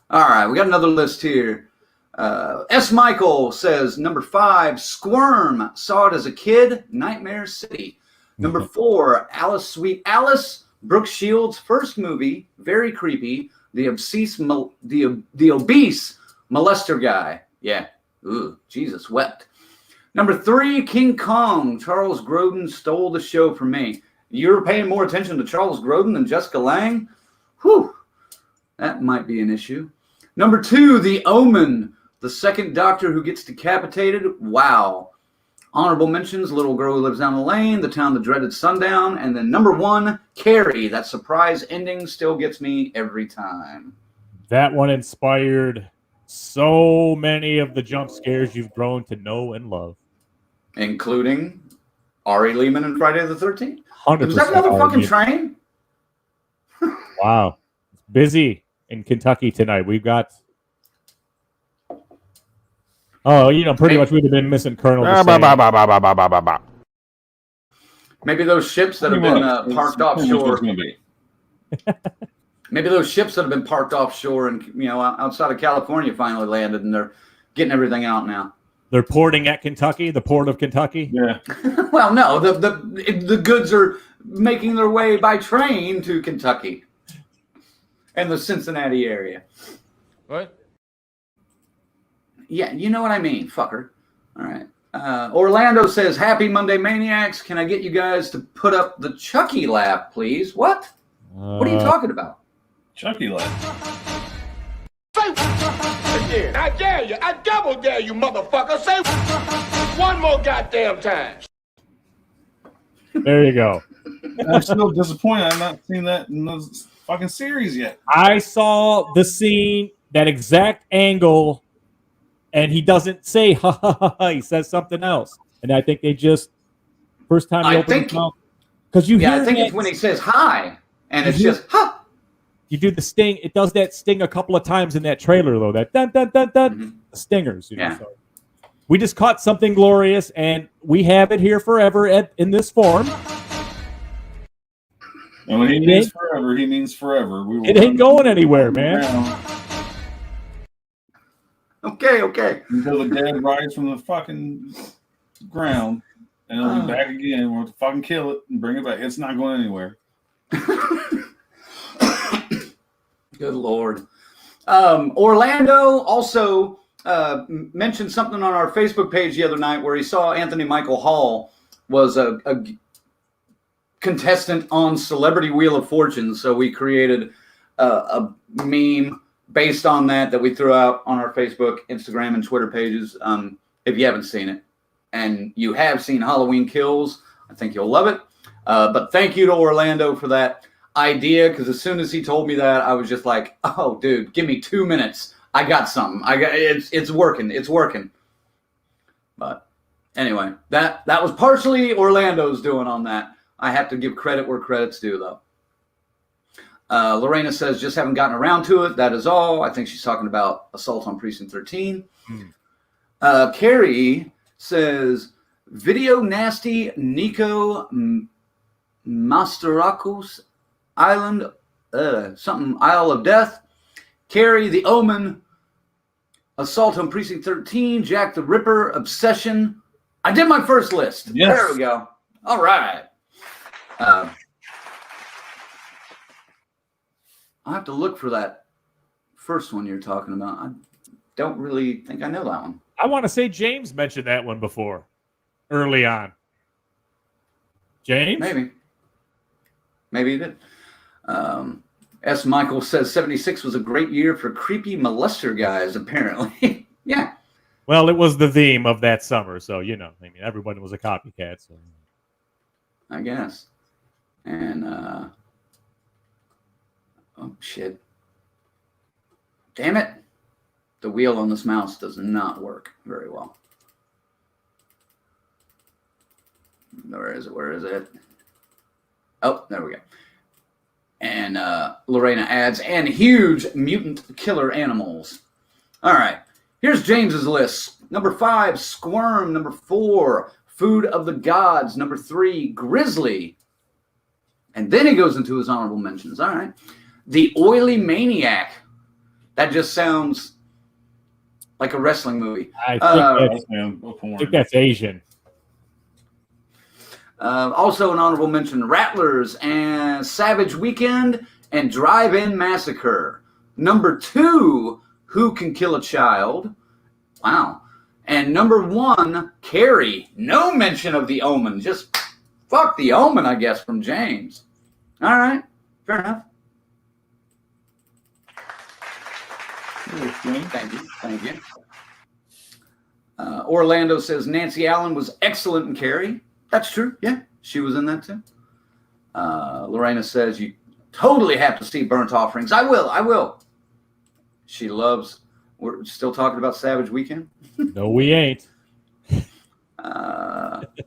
All right, we got another list here. S. Michael says number 5, Squirm. Saw it as a kid. Nightmare City. Number 4, Alice, Sweet Alice. Brooke Shields' first movie. Very creepy. The obese molester guy. Yeah. Ooh, Jesus wept. Number 3, King Kong. Charles Grodin stole the show from me. You were paying more attention to Charles Grodin than Jessica Lange? Whew. That might be an issue. Number 2, The Omen. The second Doctor who gets decapitated. Wow. Honorable mentions, Little Girl Who Lives Down the Lane, The Town That Dreaded Sundown, and then number 1, Carrie. That surprise ending still gets me every time. That one inspired so many of the jump scares you've grown to know and love. Including Ari Lehman and Friday the 13th. 100%. Was that another fucking train? Wow. It's busy in Kentucky tonight. We've got... Oh, pretty much we'd have been missing Colonel. Maybe those ships that have been parked offshore. Maybe those ships that have been parked offshore and outside of California finally landed, and they're getting everything out now. They're porting at Kentucky, the port of Kentucky. Yeah. Well, no, the goods are making their way by train to Kentucky and the Cincinnati area. What? Yeah, you know what I mean, fucker. All right. Orlando says, "Happy Monday Maniacs. Can I get you guys to put up the Chucky laugh, please?" What? What are you talking about? Chucky laugh. Again, I dare you. I double dare you, motherfucker. Say one more goddamn time. There you go. I'm still disappointed. I've not seen that in the fucking series yet. I saw the scene, that exact angle, and he doesn't say ha ha ha ha. He says something else, and I think they just first time he opened his mouth, because you hear. I think it's when he says hi, and it's just ha. You do the sting. It does that sting a couple of times in that trailer, though. That dun dun dun dun, the stingers. So we just caught something glorious, and we have it here forever in this form. And when he means forever, he means forever. It ain't going anywhere, man. Okay. Until the dead rise from the fucking ground, and it'll be back again. We'll fucking kill it and bring it back. It's not going anywhere. Good Lord. Orlando also mentioned something on our Facebook page the other night where he saw Anthony Michael Hall was a contestant on Celebrity Wheel of Fortune. So we created a meme based on that we threw out on our Facebook, Instagram, and Twitter pages. If you haven't seen it and you have seen Halloween Kills, I think you'll love it. But thank you to Orlando for that idea, because as soon as he told me that, I was just like, oh dude, give me 2 minutes, I got something. It's working. But anyway, that was partially Orlando's doing on that. I have to give credit where credit's due, though. Lorena says, just haven't gotten around to it, that is all. I think she's talking about Assault on Precinct 13. Carrie says, video nasty Nico Masterakos Island, something Isle of Death, Carrie, the Omen, Assault on Precinct 13, Jack the Ripper, Obsession. I did my first list. Yes. There we go. All right. I'll have to look for that first one you're talking about. I don't really think I know that one. I want to say James mentioned that one before, early on. James? Maybe he did. S. Michael says 76 was a great year for creepy molester guys, apparently. Yeah. Well, it was the theme of that summer, so, everybody was a copycat. So. I guess. And, oh, shit. Damn it. The wheel on this mouse does not work very well. Where is it? Oh, there we go. And Lorena adds, and huge mutant killer animals. All right. Here's James's list. Number 5, Squirm. Number 4, Food of the Gods. Number 3, Grizzly. And then he goes into his honorable mentions. All right. The Oily Maniac. That just sounds like a wrestling movie. I think that's Asian. Also an honorable mention, Rattlers and Savage Weekend and Drive-In Massacre. Number 2, Who Can Kill a Child? Wow. And number 1, Carrie. No mention of the Omen. Just fuck the Omen, I guess, from James. All right. Fair enough. Thank you. Orlando says Nancy Allen was excellent in Carrie. That's true. Yeah, she was in that too. Lorena says you totally have to see Burnt Offerings. I will. She loves. We're still talking about Savage Weekend. No, we ain't.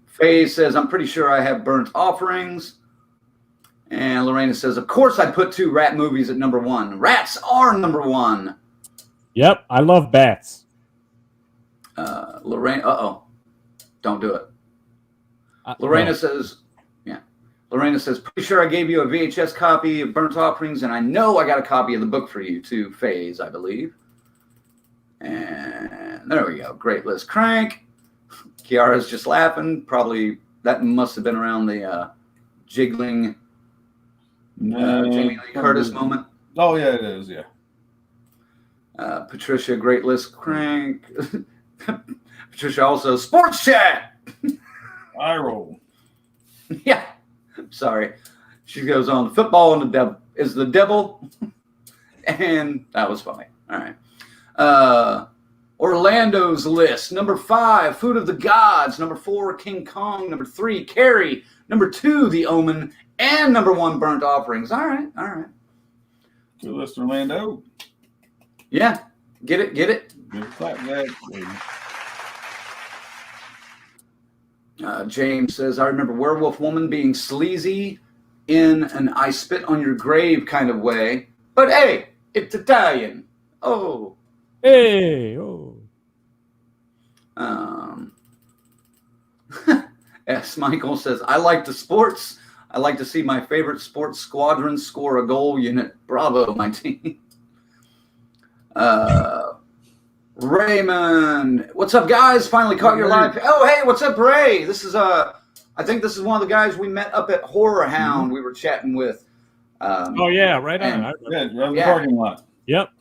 Faye says, I'm pretty sure I have burnt offerings. And Lorena says, of course I'd put 2 rat movies at number 1. Rats are number 1. Yep, I love bats. Lorena, don't do it. Lorena says, pretty sure I gave you a VHS copy of Burnt Offerings, and I know I got a copy of the book for you too, Faze, I believe. And there we go. Great list. Crank. Kiara's just laughing. Probably that must have been around the jiggling Jamie Lee Curtis moment. Oh, yeah, it is, yeah. Patricia, great list. Crank. Patricia also, sports chat. I roll. Yeah. Sorry. She goes on, football and the devil is the devil. And that was funny. All right. Orlando's list. Number 5, Food of the Gods. Number 4, King Kong. Number 3, Carrie. Number 2, The Omen. And number 1, Burnt Offerings. All right. Good list, Orlando. Yeah. Get it. Good clap back, baby. James says, I remember Werewolf Woman being sleazy in an I spit on your grave kind of way. But hey, it's Italian. Oh. Hey, oh. S. Michael says, I like the sports. I like to see my favorite sports squadron score a goal unit. Bravo, my team. Raymond, what's up, guys? Finally caught your live. Oh, hey, what's up, Ray? This is I think this is one of the guys we met up at Horror Hound. We were chatting with. Oh yeah, right on. Yeah, right in the parking lot. Yep.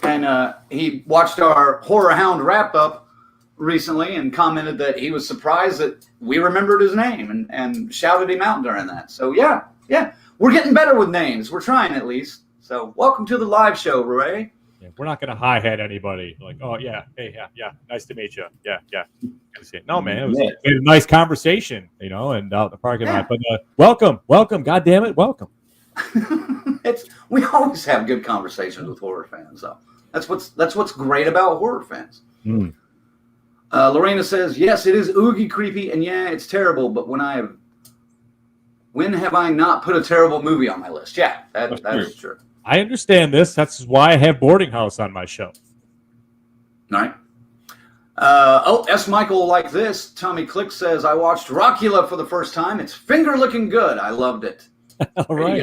And he watched our Horror Hound wrap up recently and commented that he was surprised that we remembered his name and shouted him out during that. So yeah, we're getting better with names. We're trying at least. So welcome to the live show, Ray. Yeah, we're not going to hi-hat anybody. Like, oh, yeah, hey, yeah, nice to meet you. Yeah. Good to see you. No, man, it was a nice conversation, and out in the parking lot. But welcome. God damn it, welcome. We always have good conversations with horror fans, though. That's what's great about horror fans. Lorena says, yes, it is oogie creepy, and yeah, it's terrible, but when have I not put a terrible movie on my list? Yeah, that's true. I understand this. That's why I have Boarding House on my shelf. All right. S. Michael like this. Tommy Click says, I watched Rockula for the first time. It's finger looking good. I loved it. All right.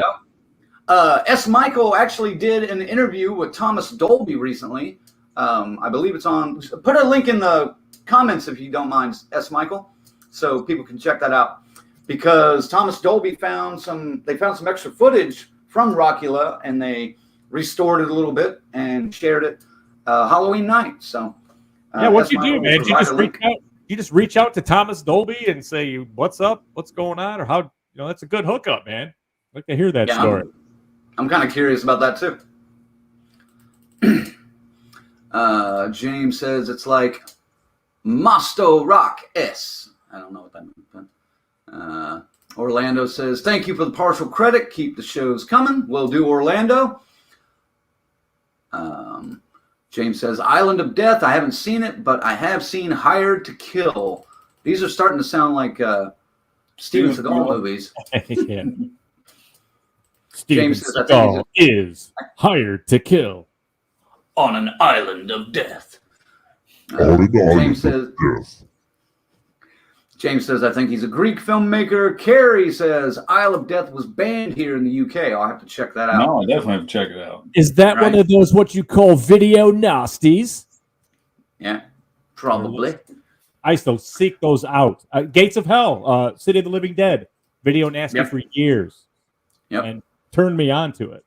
S. Michael actually did an interview with Thomas Dolby recently. I believe it's on. Put a link in the comments if you don't mind, S. Michael, so people can check that out. Because Thomas Dolby found some extra footage from Rockula, and they restored it a little bit and shared it Halloween night. So, what you do, man? You just reach out to Thomas Dolby and say, "What's up? What's going on?" Or how? That's a good hookup, man. I'd like to hear that story. I'm kind of curious about that too. James says it's like Mosto Rock S. I don't know what that means. Orlando says, thank you for the partial credit. Keep the shows coming. Will do, Orlando. James says, Island of Death. I haven't seen it, but I have seen Hired to Kill. These are starting to sound like Steven Seagal movies. Yeah. Steven Seagal is hired to kill. On an island of death. James says, I think he's a Greek filmmaker. Carrie says, Isle of Death was banned here in the UK. I'll have to check that out. No, I definitely have to check it out. Is that one of those what you call video nasties? Yeah, probably. I used to seek those out. Gates of Hell, City of the Living Dead, video nasty for years. And turned me on to it.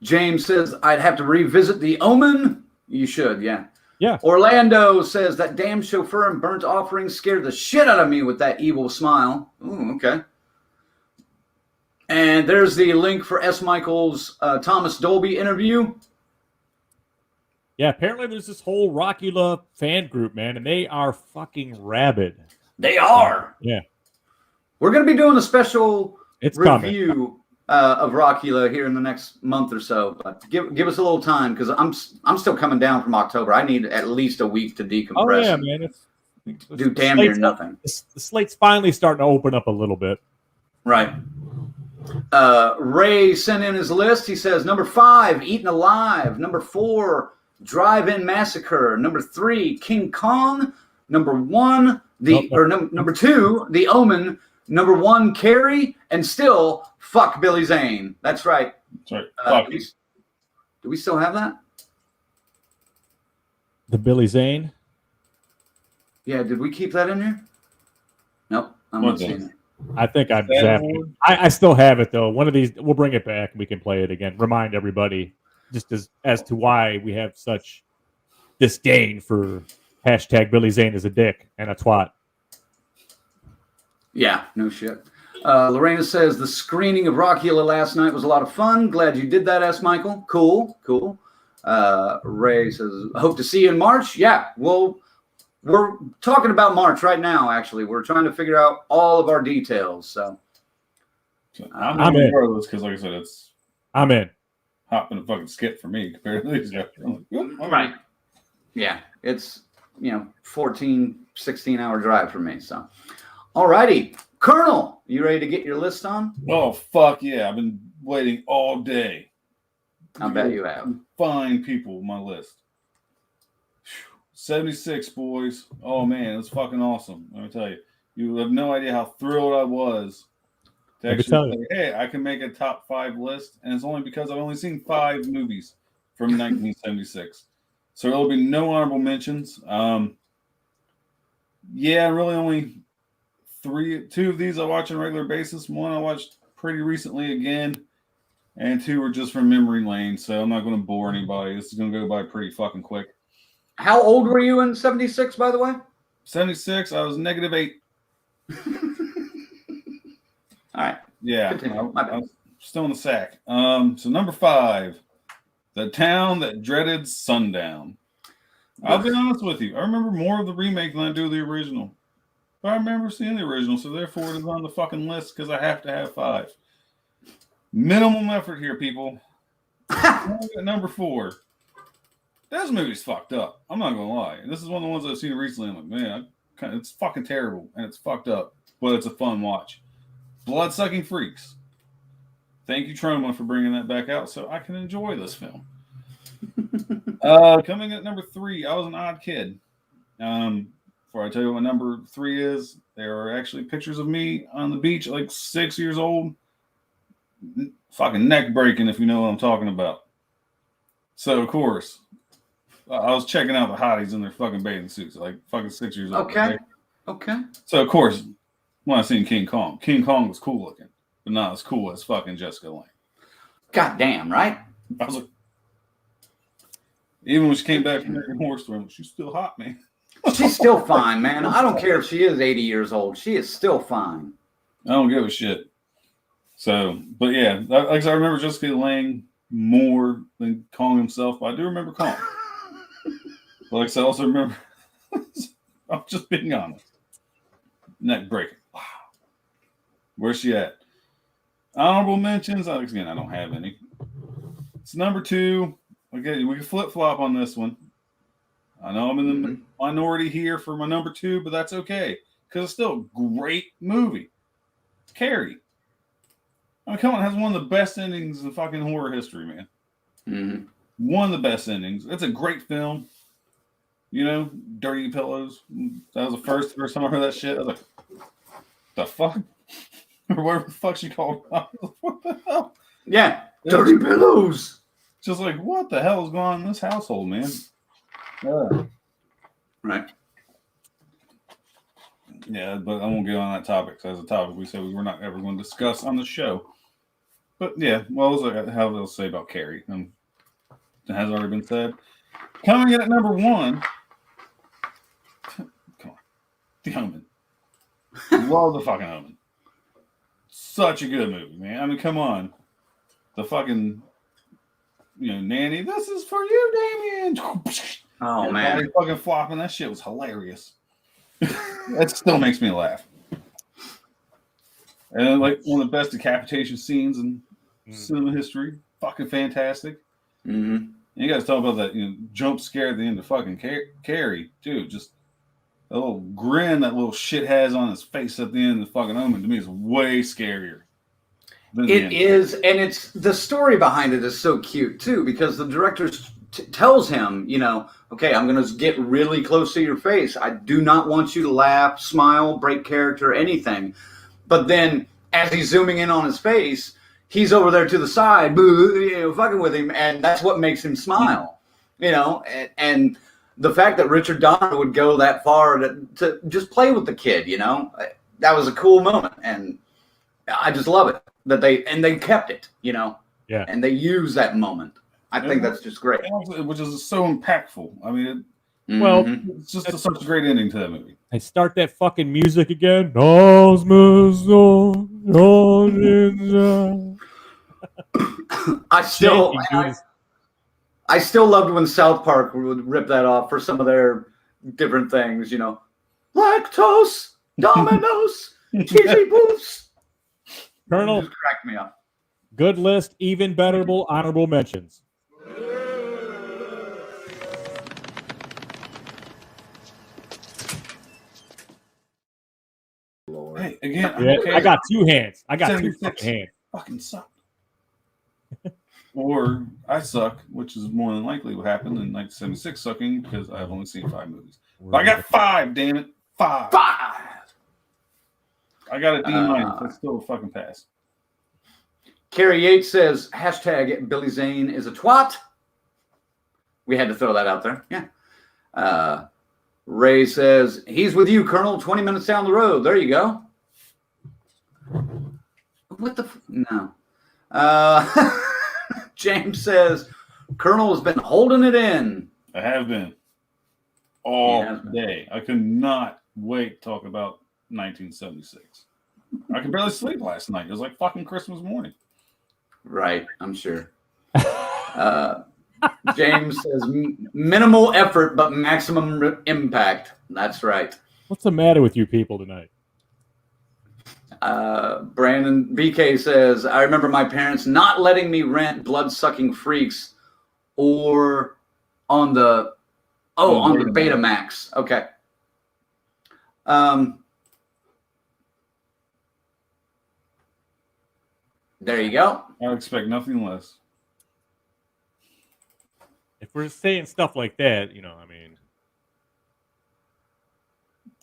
James says, I'd have to revisit The Omen. You should, yeah. Yeah. Orlando says that damn chauffeur in Burnt Offerings scared the shit out of me with that evil smile. Ooh, okay. And there's the link for S. Michael's Thomas Dolby interview. Yeah, apparently there's this whole Rockula fan group, man, and they are fucking rabid. They are. Yeah. We're going to be doing a special review coming. Of Rockula here in the next month or so. But give us a little time because I'm still coming down from October. I need at least a week to decompress. Oh yeah, man. do damn near nothing. The slate's finally starting to open up a little bit. Right. Ray sent in his list. He says number 5, Eaten Alive. Number 4, Drive-In Massacre. Number 3, King Kong. Number 1, number 2, The Omen. Number 1, Carrie, and still fuck Billy Zane. That's right. That's right. Do we still have that? The Billy Zane. Yeah. Did we keep that in here? Nope. I'm not seeing it. I think I'm zapping. I still have it though. One of these, we'll bring it back and we can play it again. Remind everybody just as to why we have such disdain for hashtag Billy Zane is a dick and a twat. Yeah, no shit. Lorena says the screening of Rockula last night was a lot of fun. Glad you did that, S. Michael. Cool. Ray says, hope to see you in March. Yeah, well, we're talking about March right now, actually. We're trying to figure out all of our details. So I'm in because, like I said, I'm in. Hopping a fucking skip for me compared to these guys. Right. Yeah, it's 14, 16-hour drive for me. So, all righty, Colonel, you ready to get your list on? Oh fuck yeah! I've been waiting all day. I bet you have. Fine people on my list. 76, boys. Oh man, it's fucking awesome. Let me tell you. You have no idea how thrilled I was to actually say, hey, I can make a top 5 list, and it's only because I've only seen 5 movies from 1976. So there'll be no honorable mentions. Yeah, really only 2 of these I watch on a regular basis. One I watched pretty recently again, and 2 are just from memory lane, so I'm not going to bore anybody. This is going to go by pretty fucking quick. How old were you in 76, by the way? 76, I was -8. All right. Yeah, I was still in the sack. So number 5, The Town That Dreaded Sundown. I'll be honest with you. I remember more of the remake than I do the original. But I remember seeing the original, so therefore it is on the fucking list because I have to have 5. Minimum effort here, people. Number 4. This movie's fucked up. I'm not gonna lie. This is one of the ones I've seen recently. I'm like, man, it's fucking terrible and it's fucked up, but it's a fun watch. Blood-Sucking Freaks. Thank you, Troma, for bringing that back out so I can enjoy this film. Coming at number 3, I was an odd kid. Before I tell you what number 3 is, there are actually pictures of me on the beach at like 6 years old. Fucking neck breaking, if you know what I'm talking about. So, of course, I was checking out the hotties in their fucking bathing suits, like fucking 6 years old. Okay. So, of course, when I seen King Kong was cool looking, but not as cool as fucking Jessica Lange. God damn, right? I was like, even when she came back from American Horror Story, she's still hot, man. She's still fine, man. I don't care if she is 80 years old. She is still fine. I don't give a shit. So, but yeah, like I said, I remember Jessica Lange more than Kong himself, but I do remember Kong. But like I said, I also remember, I'm just being honest. Neck breaking. Wow. Where's she at? Honorable mentions. Again, I don't have any. It's number 2. Okay, we can flip-flop on this one. I know I'm in the minority here for my number 2, but that's okay. Because it's still a great movie. Carrie. I mean, come on, it has one of the best endings in fucking horror history, man. Mm-hmm. One of the best endings. It's a great film. You know, Dirty Pillows. That was the first time I heard that shit. I was like, the fuck? Or whatever the fuck she called it. What the hell? Yeah, Dirty Pillows. Just like, what the hell is going on in this household, man? Right. Yeah, but I won't get on that topic. As a topic we said we were not ever going to discuss on the show. But yeah, well, how else say about Carrie? It has already been said. Coming in at number 1. Come on. The Omen. Love the fucking Omen. Such a good movie, man. I mean, come on. The fucking, nanny, this is for you, Damien. Oh, man. Fucking flopping. That shit was hilarious. That still makes me laugh. And like one of the best decapitation scenes in cinema history. Fucking fantastic. Mm-hmm. You guys talk about that jump scare at the end of fucking Carrie, dude. Just that little grin that little shit has on his face at the end of the fucking Omen to me is way scarier. It is, and it's the story behind it is so cute too, because the director tells him, you know, okay, I'm going to get really close to your face. I do not want you to laugh, smile, break character, anything. But then, as he's zooming in on his face, he's over there to the side, you know, fucking with him, and that's what makes him smile. You know, and the fact that Richard Donner would go that far to just play with the kid, you know, that was a cool moment, and I just love it that they kept it, you know, and they use that moment. I think that's just great, which is so impactful. I mean, it's just such a great ending to that movie. I start that fucking music again. I still loved when South Park would rip that off for some of their different things, you know. Lactose, Dominoes, cheesy booths. Colonel, just cracked me up. Good list, even betterable, honorable mentions. Lord. Hey, again, I got two hands. I got two fucking hands. Fucking suck. Or I suck, which is more than likely what happened in 1976 sucking because I've only seen 5 movies. But I got 5, damn it. 5. I got a D minus. That's still a fucking pass. Carrie Yates says, hashtag Billy Zane is a twat. We had to throw that out there. Yeah. Ray says, he's with you, Colonel, 20 minutes down the road. There you go. What the? No. James says, Colonel has been holding it in. I have been. All day. I could not wait to talk about 1976. I could barely sleep last night. It was like fucking Christmas morning. Right, I'm sure. James says, minimal effort, but maximum impact. That's right. What's the matter with you people tonight? Brandon BK says, I remember my parents not letting me rent Blood-Sucking Freaks or on the Betamax. Okay. There you go. I expect nothing less. If we're saying stuff like that, you know, I mean.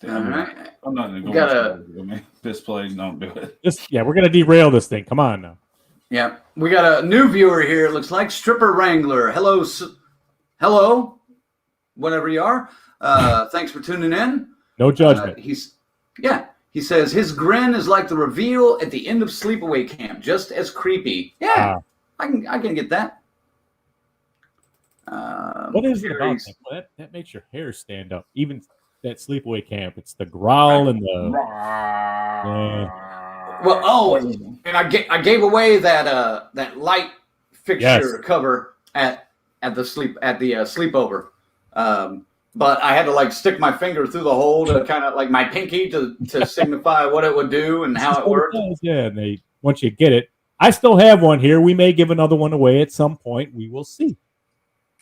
All right. I'm not going to go piss play. Don't do it. We're going to derail this thing. Come on now. Yeah. We got a new viewer here. It looks like Stripper Wrangler. Hello. Whatever you are. Thanks for tuning in. No judgment. He says his grin is like the reveal at the end of Sleepaway Camp, just as creepy. Yeah, I can get that. What is it about that? That makes your hair stand up. Even that Sleepaway Camp, it's the growl and the. Well, and I gave away that light fixture cover at the sleepover. But I had to stick my finger through the hole to kind of my pinky to signify what it would do and how it worked. Yeah, and once you get it, I still have one here. We may give another one away at some point. We will see.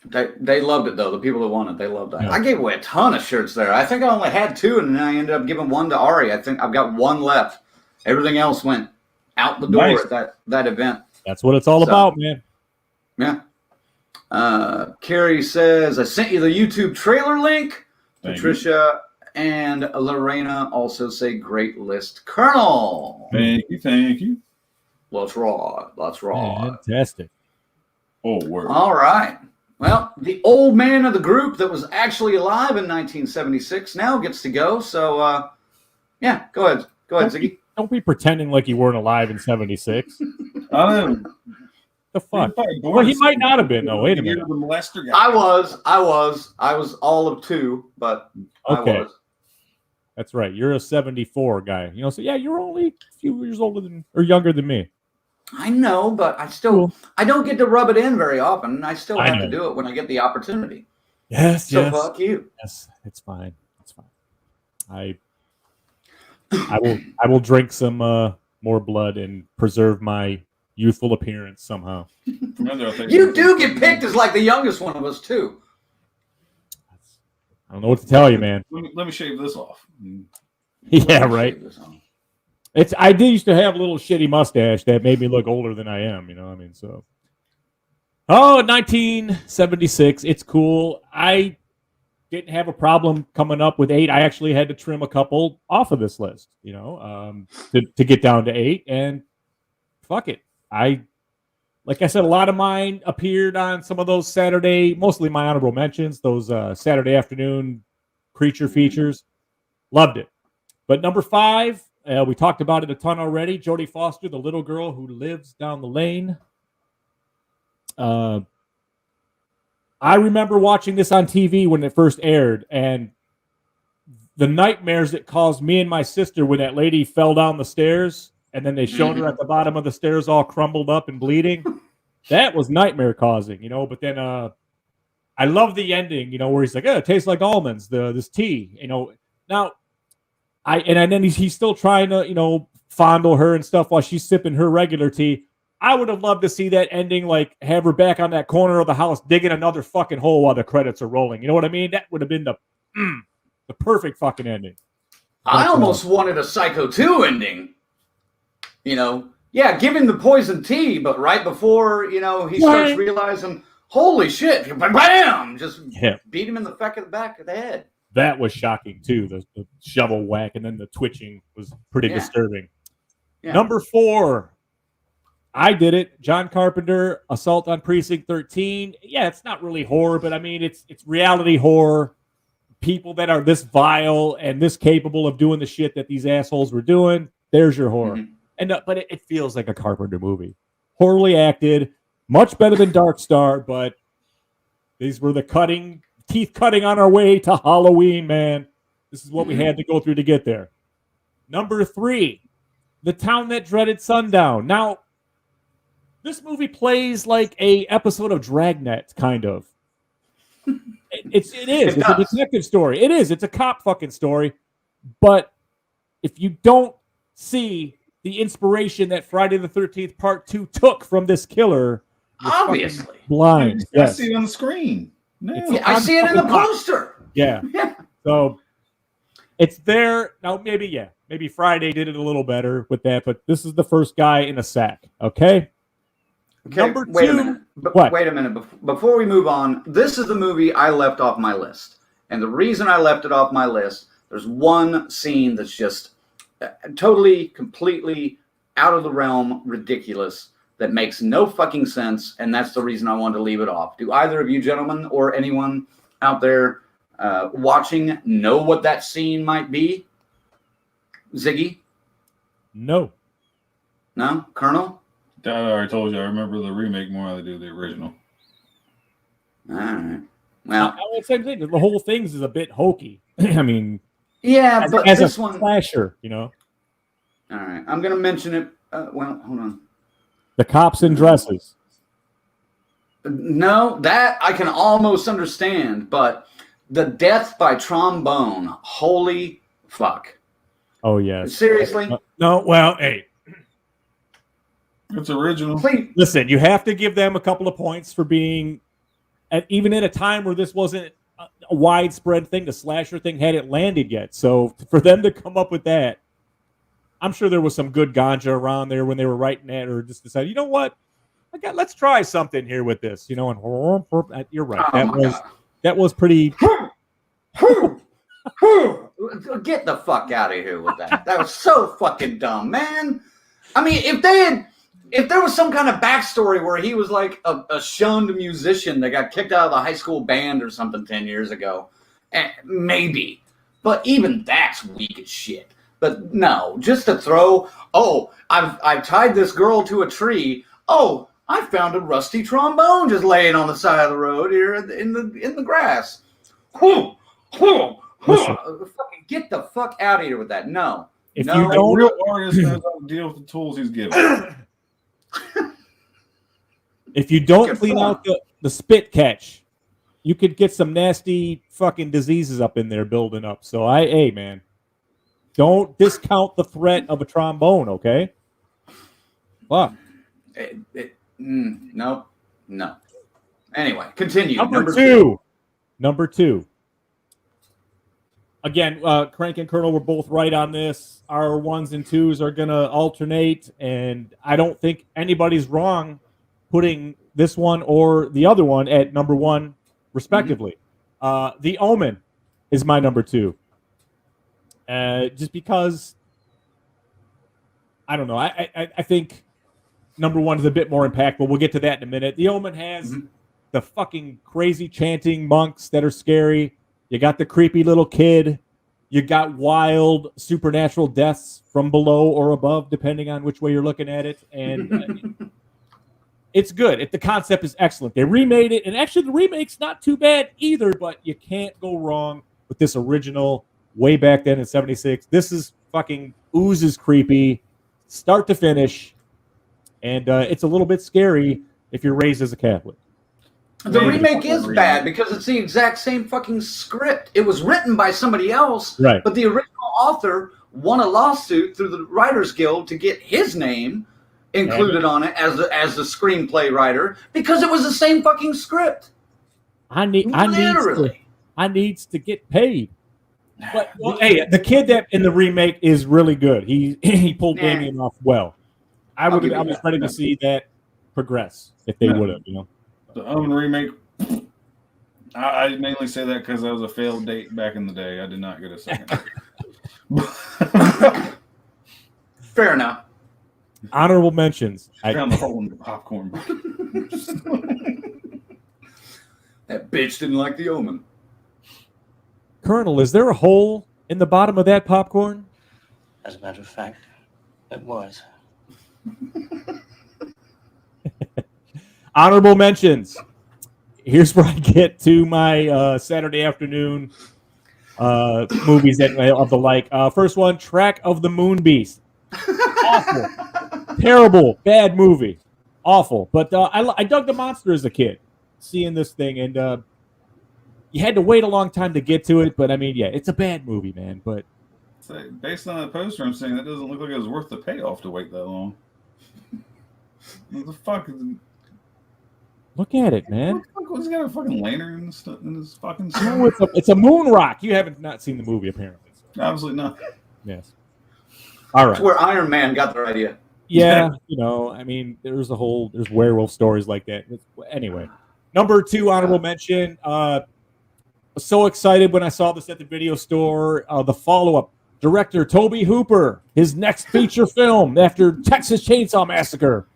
They loved it though. The people that wanted, they loved it. Yeah. I gave away a ton of shirts there. I think I only had 2, and then I ended up giving 1 to Ari. I think I've got 1 left. Everything else went out the door at that event. That's what it's all about, man. Yeah. Carrie says, I sent you the YouTube trailer link. Patricia and Lorena also say, great list, Colonel. Thank you. Let's ride. Fantastic. Oh, word. All right. Well, the old man of the group that was actually alive in 1976 now gets to go. So, go ahead. Go ahead, Ziggy. Don't be pretending like you weren't alive in 76. I am. The fuck? Well, he might not have been though. Wait a minute. I was all of 2, but okay. I was. That's right. You're a 74 guy. You know, so you're only a few years older or younger than me. I know, but I don't get to rub it in very often. I still have to do it when I get the opportunity. Yes. So fuck you. Yes, it's fine. It's fine. I will drink some more blood and preserve my youthful appearance somehow. You do get picked as the youngest one of us too. I don't know what to tell you, man. Let me shave this off. Yeah, right. I did used to have a little shitty mustache that made me look older than I am. You know what I mean? So, 1976. It's cool. I didn't have a problem coming up with 8. I actually had to trim a couple off of this list, to get down to 8. And fuck it. Like I said, a lot of mine appeared on some of those Saturday, mostly my honorable mentions, those Saturday afternoon creature features. Loved it. But number 5, we talked about it a ton already. Jodie Foster, the little girl who lives down the lane. I remember watching this on TV when it first aired, and the nightmares it caused me and my sister when that lady fell down the stairs, and then they showed her at the bottom of the stairs all crumbled up and bleeding. That was nightmare causing, But then I love the ending, where he's like, "Oh, it tastes like almonds, this tea," Now, and then he's still trying to, fondle her and stuff while she's sipping her regular tea. I would have loved to see that ending, like have her back on that corner of the house digging another fucking hole while the credits are rolling. You know what I mean? That would have been the perfect fucking ending. I almost wanted a Psycho 2 ending. Yeah, give him the poison tea, but right before, he starts realizing, holy shit, bam! Just beat him in the back of the head. That was shocking, too. The shovel whack and then the twitching was pretty disturbing. Yeah. Number 4, I did it. John Carpenter, Assault on Precinct 13. Yeah, it's not really horror, but I mean, it's reality horror. People that are this vile and this capable of doing the shit that these assholes were doing. There's your horror. Mm-hmm. But it feels like a Carpenter movie. Horribly acted, much better than Dark Star, but these were the teeth cutting on our way to Halloween, man. This is what we had to go through to get there. Number 3, The Town That Dreaded Sundown. Now, this movie plays like a episode of Dragnet, kind of. It is. It's a detective story. It is. It's a cop fucking story. But if you don't see the inspiration that Friday the 13th Part 2 took from this killer, obviously blind. I see it on the screen. Yeah, I see it in the poster. Yeah. So it's there. Now, maybe Friday did it a little better with that, but this is the first guy in a sack. Okay. Number 2. Wait a minute. Wait a minute. Before we move on, this is the movie I left off my list. And the reason I left it off my list, there's one scene that's just totally, completely out of the realm, ridiculous, that makes no fucking sense. And that's the reason I wanted to leave it off. Do either of you gentlemen or anyone out there watching know what that scene might be? Ziggy? No. No? Colonel? I already told you. I remember the remake more than I do the original. All right. Well, same thing. The whole thing is a bit hokey. I mean, yeah, but as this a one slasher, All right, I'm going to mention it. Well, hold on. The cops in dresses. No, that I can almost understand, but the death by trombone. Holy fuck! Oh yes. Seriously? No. Well, hey. It's original. Please. Listen, you have to give them a couple of points for being, even at a time where this wasn't a widespread thing, the slasher thing hadn't landed yet. So for them to come up with that, I'm sure there was some good ganja around there when they were writing that, or just decided, you know what, let's try something here with this, and you're right. That was pretty. Get the fuck out of here with that. That was so fucking dumb, man. I mean, if there was some kind of backstory where he was like a shunned musician that got kicked out of the high school band or something 10 years ago, maybe. But even that's weak as shit. But no, just to throw, I've tied this girl to a tree. Oh, I found a rusty trombone just laying on the side of the road here in the grass. Fucking get the fuck out of here with that. No. If you don't, real artist knows how to deal with the tools he's given. If you don't clean out the spit catch, you could get some nasty fucking diseases up in there building up. So hey man, don't discount the threat of a trombone, okay? Fuck. No. Anyway, continue. Number two. again, Crank and Colonel were both right on this. Our 1s and 2s are going to alternate, and I don't think anybody's wrong putting this one or the other one at number 1, respectively. The Omen is my number 2. Just because, I don't know, I think number 1 is a bit more impactful. We'll get to that in a minute. The Omen has the fucking crazy chanting monks that are scary. You got the creepy little kid. You got wild supernatural deaths from below or above, depending on which way you're looking at it. And it's good. The concept is excellent. They remade it, and actually the remake's not too bad either, but you can't go wrong with this original way back then in 76. This is fucking oozes creepy, start to finish, and it's a little bit scary if you're raised as a Catholic. The remake is bad because it's the exact same fucking script. It was written by somebody else, right? But the original author won a lawsuit through the Writers Guild to get his name included on it as the screenplay writer because it was the same fucking script. I needs to get paid. But hey, the kid that in the remake is really good. He pulled Damien off well. I was ready to see that progress if they would have, you know. The Omen remake, I mainly say that because I was a failed date back in the day. I did not get a second. Fair enough. Honorable mentions. I found the hole in the popcorn. That bitch didn't like the Omen. Colonel, is there a hole in the bottom of that popcorn? As a matter of fact, it was. Honorable mentions. Here's where I get to my Saturday afternoon movies that of the like. First one, Track of the Moon Beast. Awful. Terrible. Bad movie. Awful. But I dug the monster as a kid, seeing this thing. And you had to wait a long time to get to it. But, I mean, yeah, it's a bad movie, man. But based on the poster, I'm saying that doesn't look like it was worth the payoff to wait that long. What the fuck is... Look at it, man. What's he got a fucking lantern in his fucking stuff? No, it's a moon rock. You haven't not seen the movie, apparently. Obviously not. Yes. All right. That's where Iron Man got their idea. Yeah, you know, I mean, there's werewolf stories like that. Anyway, number 2 honorable mention. Was so excited when I saw this at the video store. The follow-up, director Toby Hooper, his next feature film after Texas Chainsaw Massacre,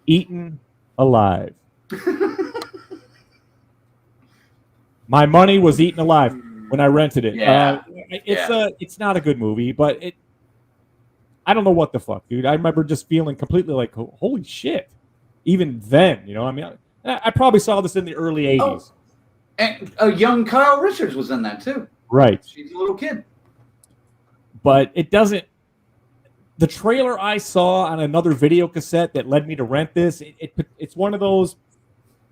Eaten Alive. My money was eaten alive when I rented it. Yeah. It's not a good movie, but I don't know what the fuck, dude. I remember just feeling completely like, holy shit. Even then, you know, I mean, I probably saw this in the early 80s. Oh, and a young Kyle Richards was in that too. Right. She's a little kid. But it doesn't. The trailer I saw on another video cassette that led me to rent this, it's one of those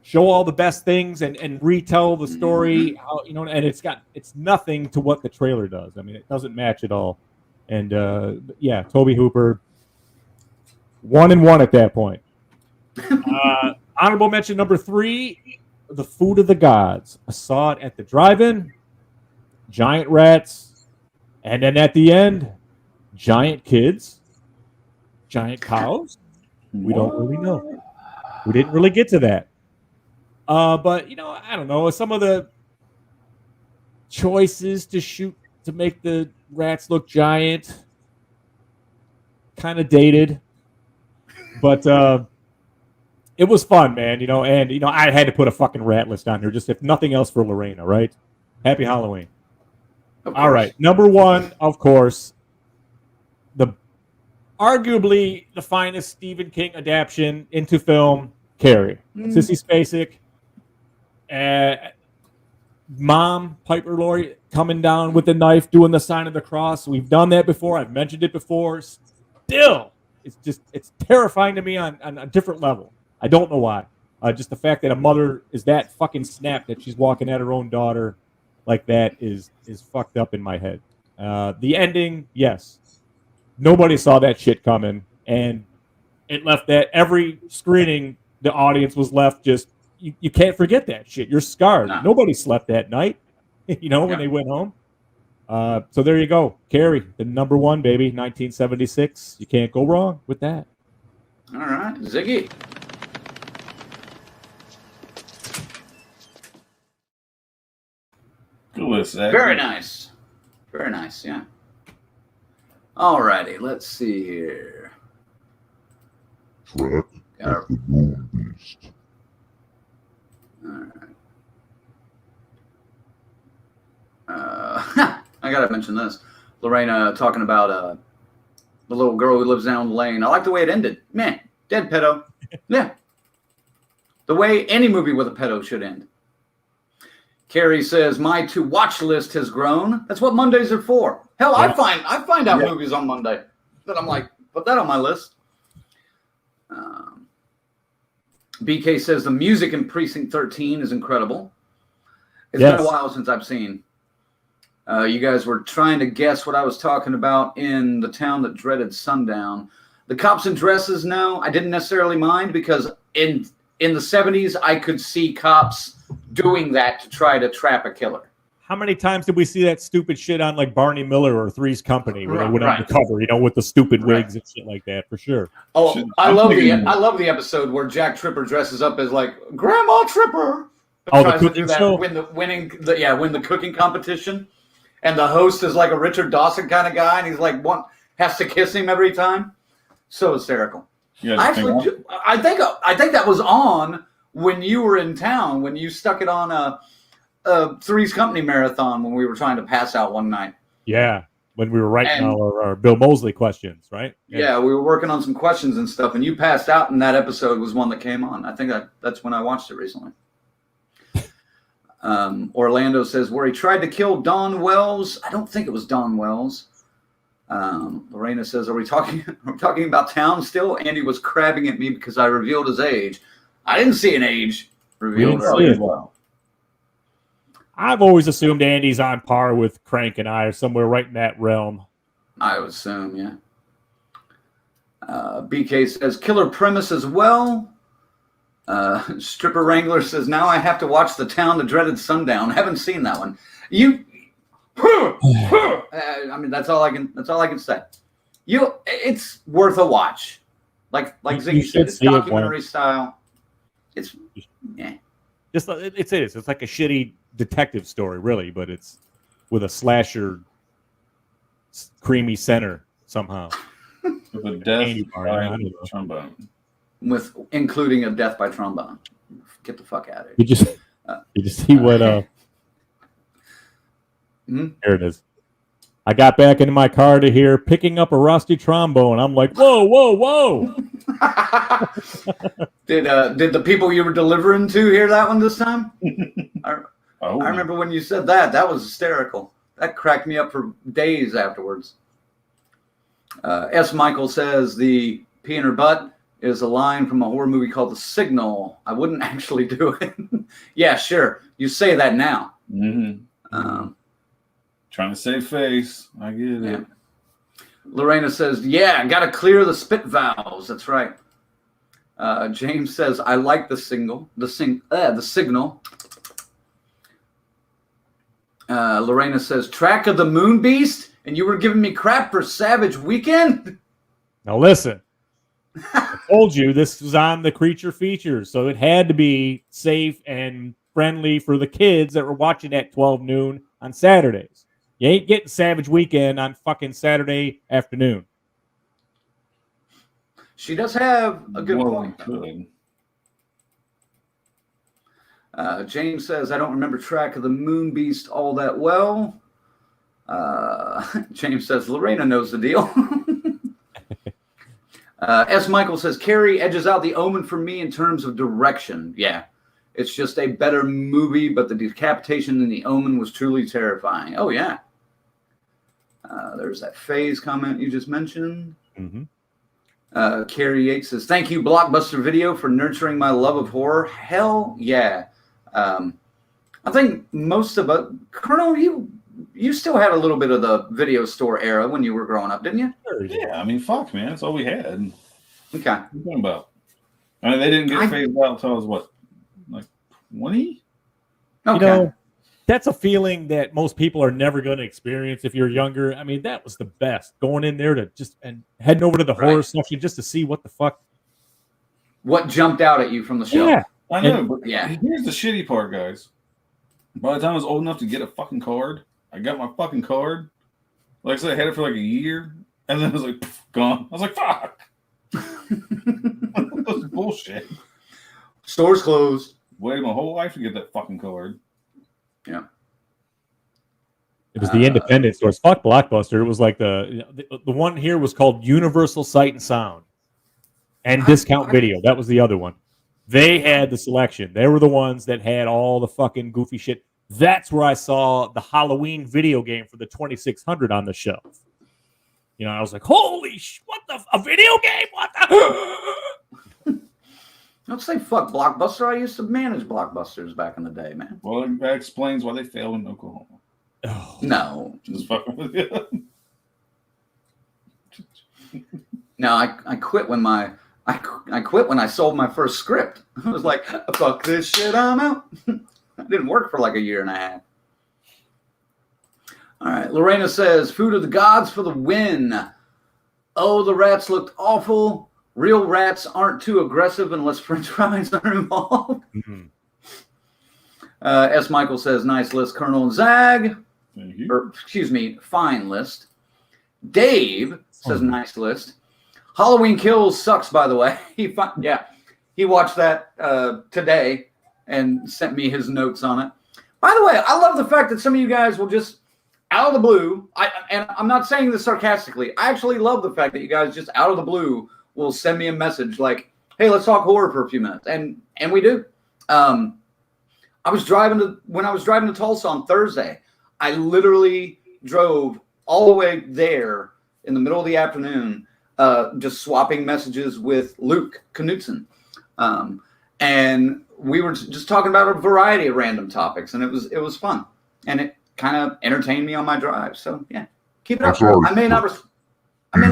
show all the best things and retell the story, how, you know, and it's nothing to what the trailer does. I mean, it doesn't match at all. And yeah, Toby Hooper, 1-1 at that point. Honorable mention number 3, The Food of the Gods. I saw it at the drive-in. Giant rats, and then at the end, giant kids, giant cows. We don't really know. We didn't really get to that. But, you know, I don't know. Some of the choices to make the rats look giant, kind of dated. But it was fun, man, you know. And, you know, I had to put a fucking rat list on here, just if nothing else for Lorena, right? Happy Halloween. All right. Number 1, of course, arguably the finest Stephen King adaptation into film, Carrie. Sissy Spacek, Mom, Piper Laurie, coming down with the knife, doing the sign of the cross. We've done that before. I've mentioned it before. Still, it's terrifying to me on a different level. I don't know why. Just the fact that a mother is that fucking snapped that she's walking at her own daughter like that is fucked up in my head. The ending, yes. Nobody saw that shit coming, and it left that every screening, the audience was left just, you can't forget that shit. You're scarred. Nah. Nobody slept that night, you know, when they went home. So there you go. Carrie, the number one, baby, 1976. You can't go wrong with that. All right, Ziggy. Good list, Zach. Very nice. Very nice, yeah. All righty, let's see here. Track of the Moon Beast. All right. I gotta mention this. Lorena talking about the little girl who lives down the lane. I like the way it ended. Man, dead pedo. Yeah. The way any movie with a pedo should end. Carrie says, my to-watch list has grown. That's what Mondays are for. Hell, yeah. I find out movies on Monday that I'm like, put that on my list. BK says, the music in Precinct 13 is incredible. It's been a while since I've seen. You guys were trying to guess what I was talking about in The Town That Dreaded Sundown. The cops in dresses, no, I didn't necessarily mind because in the 70s, I could see cops doing that to try to trap a killer. How many times did we see that stupid shit on like Barney Miller or Three's Company where they went undercover, with the stupid wigs and shit like that, for sure. Oh, I love the episode where Jack Tripper dresses up as like Grandma Tripper. Tries to do that, win the cooking competition, and the host is like a Richard Dawson kind of guy, and he's like has to kiss him every time. So hysterical. I think that was on when you were in town, when you stuck it on a Three's Company marathon when we were trying to pass out one night. Yeah, when we were writing our Bill Moseley questions, right? Yeah, we were working on some questions and stuff, and you passed out, and that episode was one that came on. I think that's when I watched it recently. Orlando says, where he tried to kill Don Wells. I don't think it was Don Wells. Lorena says, are we talking about town still? Andy was crabbing at me because I revealed his age. I didn't see an age revealed earlier. I've always assumed Andy's on par with Crank and I, or somewhere right in that realm. I would assume, yeah. BK says, killer premise as well. Stripper Wrangler says, now I have to watch The Town That Dreaded Sundown. Haven't seen that one. I mean, that's all I can say. It's worth a watch. Like Ziggy said, it's documentary style. It's It's like a shitty detective story, really, but it's with a slasher creamy center somehow. With a death by trombone. With including a death by trombone. Get the fuck out of here. You just see what Here it is. I got back into my car to hear picking up a rusty trombone. I'm like, whoa, whoa, whoa. Did the people you were delivering to hear that one this time? I remember when you said that. That was hysterical. That cracked me up for days afterwards. S. Michael says the pee in her butt is a line from a horror movie called The Signal. I wouldn't actually do it. Yeah, sure. You say that now. Mm-hmm. Trying to save face. I get it. Yeah. Lorena says, yeah, got to clear the spit valves. That's right. James says, I like the signal. Lorena says, Track of the Moon Beast? And you were giving me crap for Savage Weekend? Now listen. I told you this was on the creature features, so it had to be safe and friendly for the kids that were watching at 12 noon on Saturdays. You ain't getting Savage Weekend on fucking Saturday afternoon. She does have a good point. James says, I don't remember Track of the Moon Beast all that well. James says, Lorena knows the deal. S. Michael says, Carrie edges out the Omen for me in terms of direction. Yeah, it's just a better movie, but the decapitation in the Omen was truly terrifying. Oh, yeah. There's that phase comment you just mentioned. Mm-hmm. Carrie Yates says, thank you, Blockbuster Video, for nurturing my love of horror. Hell yeah. I think most of it, Colonel, you still had a little bit of the video store era when you were growing up, didn't you? Sure, yeah, I mean, fuck, man. That's all we had. Okay. What are you talking about? I mean, they didn't get phased out until I was, what, like 20? Okay. that's a feeling that most people are never going to experience if you're younger. I mean, that was the best. Going in there to just and heading over to the horror section just to see what the fuck. What jumped out at you from the show? Yeah. I know, And- but here's the shitty part, guys. By the time I was old enough to get a fucking card, I got my fucking card. Like I said, I had it for like a year, and then it was like, poof, gone. I was like, fuck. That was bullshit. Stores closed. Waited my whole life to get that fucking card. Yeah. It was the independent stores. Fuck Blockbuster. It was like the one here was called Universal Sight and Sound and Discount Video. That was the other one. They had the selection. They were the ones that had all the fucking goofy shit. That's where I saw the Halloween video game for the 2600 on the shelf. You know, I was like, holy what a video game? What the? Don't say fuck Blockbuster. I used to manage Blockbusters back in the day, man. Well, that explains why they failed in Oklahoma. Oh. No. Just fucking with you. No, I quit when I quit when I sold my first script. I was like, fuck this shit, I'm out. I didn't work for like a year and a half. All right, Lorena says, food of the gods for the win. Oh, the rats looked awful. Real rats aren't too aggressive unless french fries are involved. Mm-hmm. S. Michael says, nice list, Colonel and Zag. Thank you. Or, excuse me, fine list. Dave says, nice list. Halloween Kills sucks, by the way. He watched that today and sent me his notes on it. By the way, I love the fact that some of you guys will just, out of the blue, and I'm not saying this sarcastically, I actually love the fact that you guys just out of the blue will send me a message like, hey, let's talk horror for a few minutes. And we do. When I was driving to Tulsa on Thursday, I literally drove all the way there in the middle of the afternoon, just swapping messages with Luke Knutson. And we were just talking about a variety of random topics, and it was fun. And it kind of entertained me on my drive. So yeah, keep it up. I may not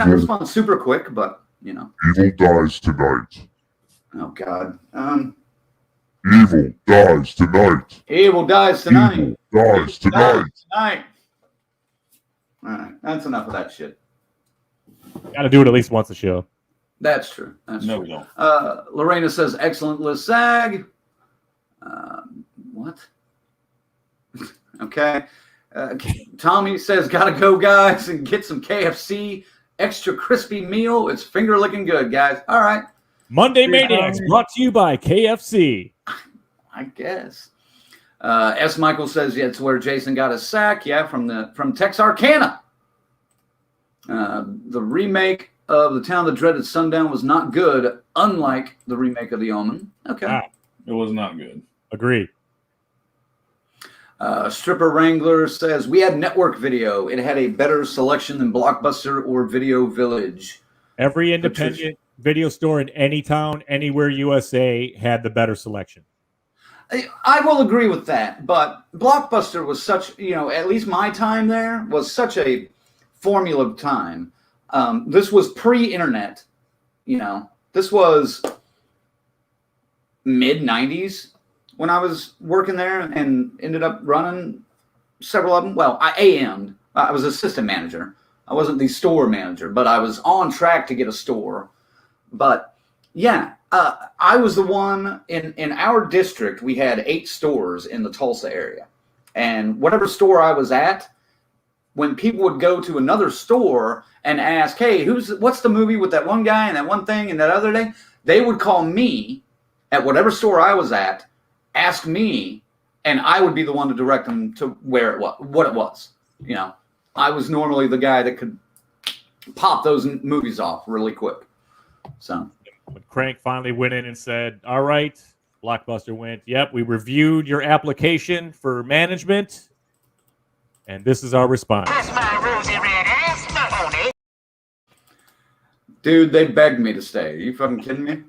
respond super quick, but you know. Evil dies tonight. Oh God. Evil dies tonight. Evil dies tonight. Evil dies tonight. Tonight. All right, that's enough of that shit. Got to do it at least once a show. That's true. That's No, true. we don't. Lorena says, excellent list, Zag. What? Okay. Tommy says, gotta go, guys, and get some KFC. Extra crispy meal. It's finger looking good, guys. All right. Monday Maniacs brought to you by KFC. I guess. S. Michael says, yeah, it's where Jason got his sack. Yeah, from Texarkana. The remake of The Town That Dreaded Sundown was not good, unlike the remake of The Omen. Okay. It was not good. Agreed. Stripper Wrangler says, we had network video. It had a better selection than Blockbuster or Video Village. Every independent video store in any town, anywhere USA had the better selection. I will agree with that, but Blockbuster was such, at least my time there was such a formula time. This was pre-internet, this was mid-90s when I was working there and ended up running several of them. Well, I was assistant manager. I wasn't the store manager, but I was on track to get a store. But yeah, I was the one in our district. We had 8 stores in the Tulsa area, and whatever store I was at, when people would go to another store and ask, hey, what's the movie with that one guy and that one thing and that other day, they would call me at whatever store I was at, ask me, and I would be the one to direct them to where it was, what it was. I was normally the guy that could pop those movies off really quick. So when Crank finally went in and said, all right, Blockbuster went, yep, we reviewed your application for management, and this is our response. Dude, they begged me to stay. Are you fucking kidding me?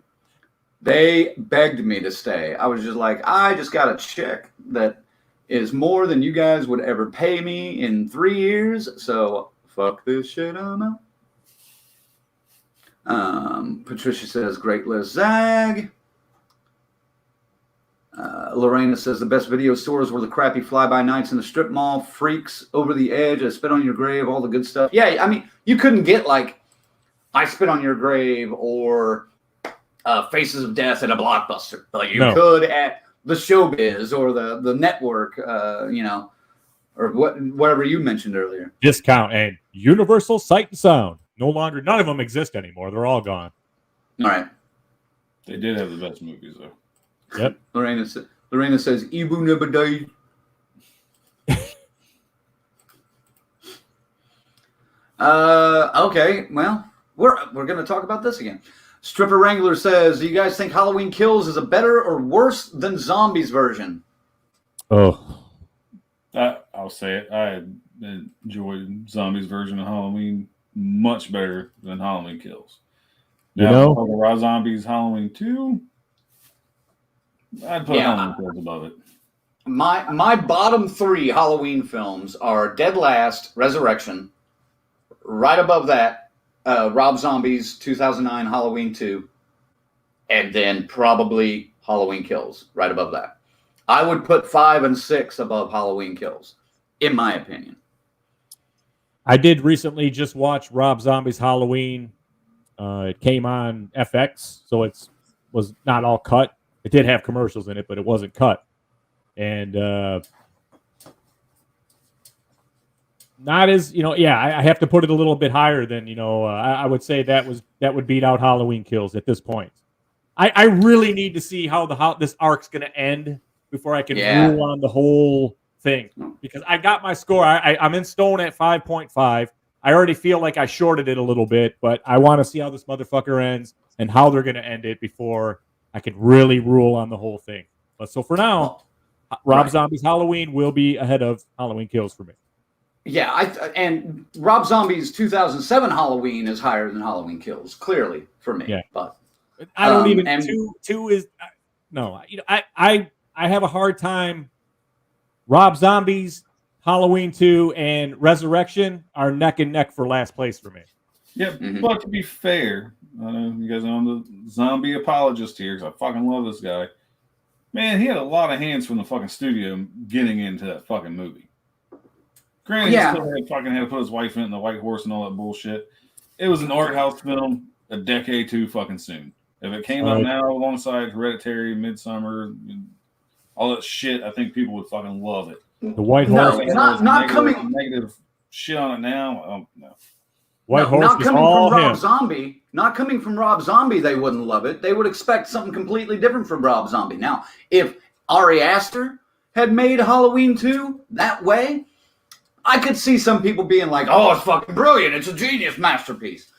They begged me to stay. I was just like, I just got a check that is more than you guys would ever pay me in 3 years. So fuck this shit, I'm out. Patricia says, great list, Zag. Lorena says the best video stores were the crappy fly-by-nights in the strip mall, Freaks, Over the Edge, I Spit on Your Grave, all the good stuff. Yeah, I mean, you couldn't get like I Spit on Your Grave or Faces of Death at a Blockbuster. Like you could at the Showbiz or the network, or whatever you mentioned earlier. Discount and Universal Sight and Sound. No longer, none of them exist anymore. They're all gone. All right. They did have the best movies, though. Yep. Lorena says, Ibu never died. Okay, well, we're going to talk about this again. Stripper Wrangler says, do you guys think Halloween Kills is a better or worse than Zombies version? Oh. I'll say it. I enjoyed Zombies version of Halloween much better than Halloween Kills. Now, Rob Zombie's Halloween 2, I'd put Halloween Kills above it. My bottom 3 Halloween films are Dead Last, Resurrection. Right above that, Rob Zombie's 2009 Halloween 2. And then probably Halloween Kills right above that. I would put 5 and 6 above Halloween Kills, in my opinion. I did recently just watch Rob Zombie's Halloween. It came on FX, so it was not all cut. It did have commercials in it, but it wasn't cut. And not as, I have to put it a little bit higher than, I would say that would beat out Halloween Kills at this point. I really need to see how this arc's going to end before I can rule on the whole thing. Because I got my score. I'm in stone at 5.5. I already feel like I shorted it a little bit, but I want to see how this motherfucker ends and how they're going to end it before I can really rule on the whole thing. But so for now, Rob Zombie's Halloween will be ahead of Halloween Kills for me. Yeah, and Rob Zombie's 2007 Halloween is higher than Halloween Kills, clearly for me. Yeah. But I don't even two is no. I have a hard time. Rob Zombie's Halloween 2 and Resurrection are neck and neck for last place for me. Yeah, but to be fair, you guys know I'm the zombie apologist here because I fucking love this guy. Man, he had a lot of hands from the fucking studio getting into that fucking movie. Granted, he still had to put his wife in the White Horse and all that bullshit. It was an art house film a decade too fucking soon. If it came out now alongside Hereditary, Midsummer, all that shit, I think people would fucking love it. The White Horse, not coming negative shit on it now. No. White Horse not coming from Rob Zombie. Not coming from Rob Zombie, they wouldn't love it. They would expect something completely different from Rob Zombie. Now, if Ari Aster had made Halloween 2 that way, I could see some people being like, "Oh, it's fucking brilliant! It's a genius masterpiece."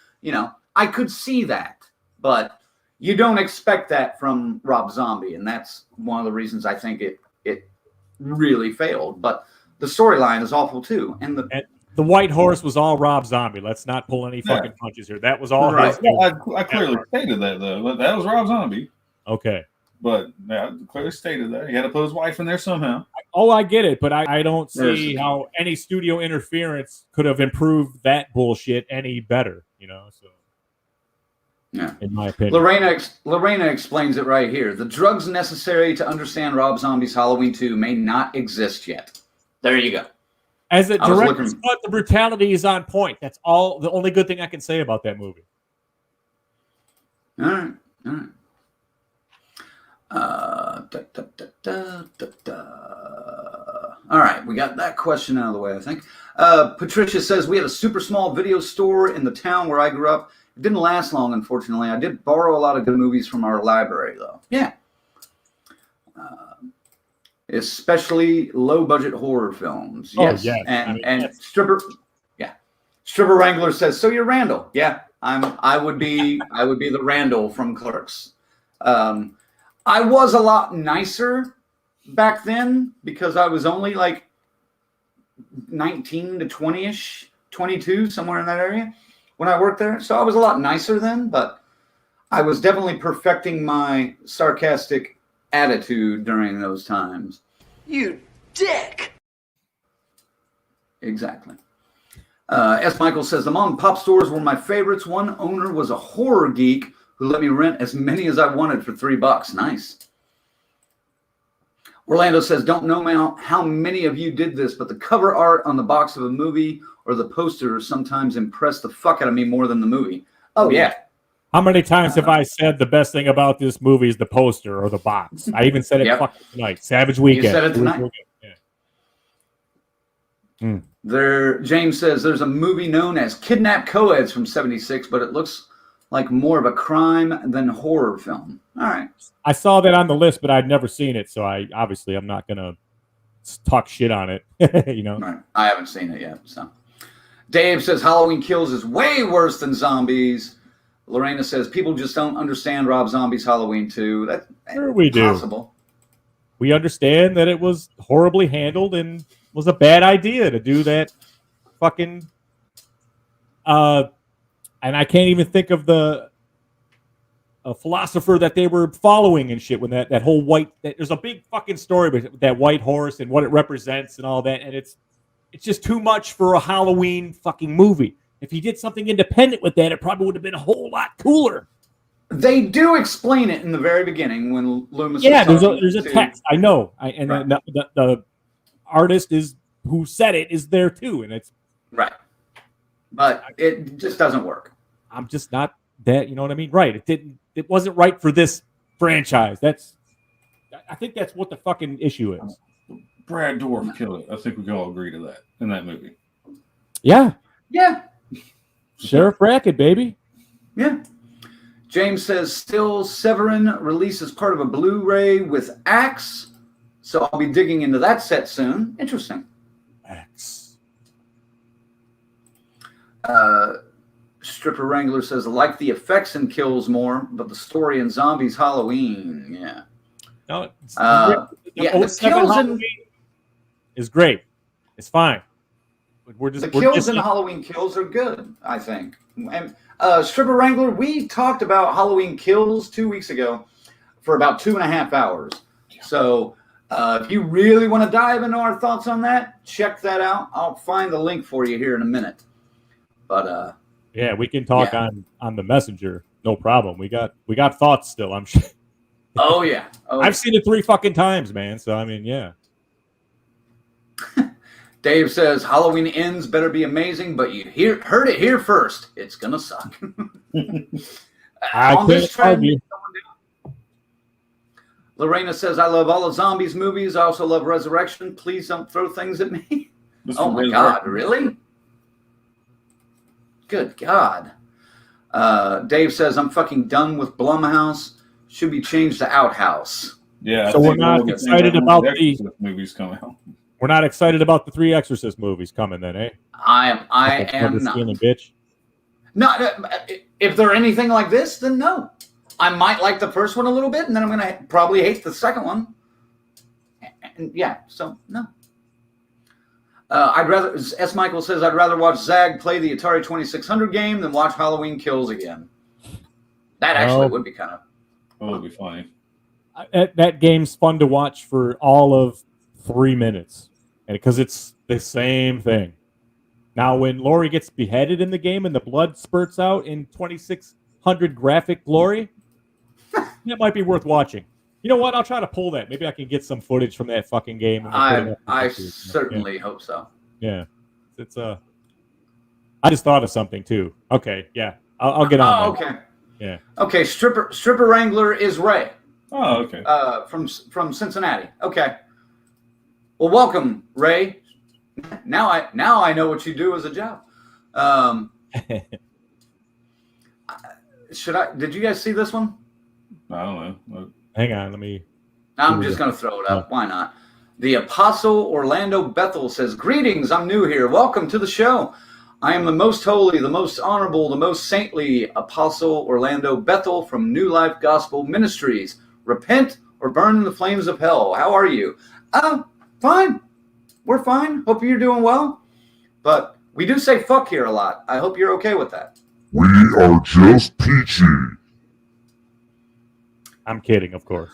I could see that, but you don't expect that from Rob Zombie, and that's one of the reasons I think it really failed. But the storyline is awful too, and the White Horse was all Rob Zombie. Let's not pull any fucking punches here. That was all his. Yeah, I clearly stated that though. That was Rob Zombie. Okay, but I clearly stated that he had to put his wife in there somehow. I get it, but I don't see how any studio interference could have improved that bullshit any better. So. Yeah, in my opinion. Lorena explains it right here. The drugs necessary to understand Rob Zombie's Halloween 2 may not exist yet. There you go. As a director's cut, the brutality is on point. That's all. The only good thing I can say about that movie. All right. All right, we got that question out of the way, I think. Patricia says, we had a super small video store in the town where I grew up. It didn't last long, unfortunately. I did borrow a lot of good movies from our library, though. Yeah. Especially low-budget horror films. Yes. Oh, yeah. And Stripper Wrangler says, so you're Randall. Yeah, I would be the Randall from Clerks. I was a lot nicer back then because I was only like 19 to 20-ish, 22, somewhere in that area when I worked there. So I was a lot nicer then, but I was definitely perfecting my sarcastic attitude during those times. You dick! Exactly. S. Michael says, the mom and pop stores were my favorites. One owner was a horror geek who let me rent as many as I wanted for $3. Nice. Orlando says, don't know how many of you did this, but the cover art on the box of a movie or the poster sometimes impress the fuck out of me more than the movie. Oh, yeah. How many times have I said the best thing about this movie is the poster or the box? I even said it Yep. fucking tonight. Savage Weekend. You said it tonight. Yeah. James says there's a movie known as Kidnapped Co-eds from 76, but it looks like more of a crime than horror film. All right. I saw that on the list, but I'd never seen it, so I'm not gonna talk shit on it. You know. Right. I haven't seen it yet. So, Dave says Halloween Kills is way worse than Zombies. Lorena says people just don't understand Rob Zombie's Halloween 2. That's Sure we do. possible. We understand that it was horribly handled and was a bad idea to do that. Fucking. And I can't even think of the philosopher that they were following and shit when that whole there's a big fucking story with that white horse and what it represents and all that, and it's just too much for a Halloween fucking movie. If he did something independent with that, it probably would have been a whole lot cooler. They do explain it in the very beginning when Loomis. Yeah, was there's a text. I know, and Right. the artist who said it is there too, and it's right, but it just doesn't work. I'm just not that, you know what I mean? Right. It wasn't right for this franchise. I think that's what the fucking issue is. Brad Dourif killed it. I think we can all agree to that in that movie. Yeah. Yeah. Sheriff Brackett, baby. Yeah. James says still Severin releases part of a Blu-ray with Axe, so I'll be digging into that set soon. Interesting. Axe. Stripper Wrangler says, I like the effects in Kills more, but the story in Zombies Halloween, yeah. No, yeah, the kills in is great. It's fine. But we're kills in Halloween Kills are good, I think. And Stripper Wrangler, we talked about Halloween Kills 2 weeks ago for about 2.5 hours. So if you really want to dive into our thoughts on that, check that out. I'll find the link for you here in a minute. But yeah, we can talk on the messenger. No problem. We got thoughts still, I'm sure. Oh yeah. I've seen it 3 fucking times, man. So I mean, yeah. Dave says Halloween Ends better be amazing, but you heard it here first. It's gonna suck. I can't argue. Lorena says I love all the Zombies movies. I also love Resurrection. Please don't throw things at me. Oh my God, really? Good God. Dave says I'm fucking done with Blumhouse. Should be changed to Outhouse. Yeah. So we're not excited about the movies coming out. We're not excited about the 3 Exorcist movies coming, then, eh? I am not. Bitch. No, if they're anything like this, then no. I might like the first one a little bit, and then I'm going to probably hate the second one. And yeah, so no. I'd rather, S. Michael says, I'd rather watch Zag play the Atari 2600 game than watch Halloween Kills again. That actually would be kind of. That would be funny. That game's fun to watch for all of 3 minutes, and because it's the same thing. Now, when Laurie gets beheaded in the game and the blood spurts out in 2600 graphic glory, that might be worth watching. You know what? I'll try to pull that. Maybe I can get some footage from that fucking game. I certainly hope so. Yeah, it's I just thought of something too. Okay, yeah, I'll get on. Oh, okay. Yeah. Okay, Stripper Wrangler is Ray. Oh, okay. From Cincinnati. Okay. Well, welcome, Ray. Now I know what you do as a job. Did you guys see this one? I don't know. Hang on, let me. I'm just going to throw it up. Why not? The Apostle Orlando Bethel says, greetings, I'm new here. Welcome to the show. I am the most holy, the most honorable, the most saintly Apostle Orlando Bethel from New Life Gospel Ministries. Repent or burn in the flames of hell. How are you? Fine. We're fine. Hope you're doing well. But we do say fuck here a lot. I hope you're okay with that. We are just peachy. I'm kidding, of course.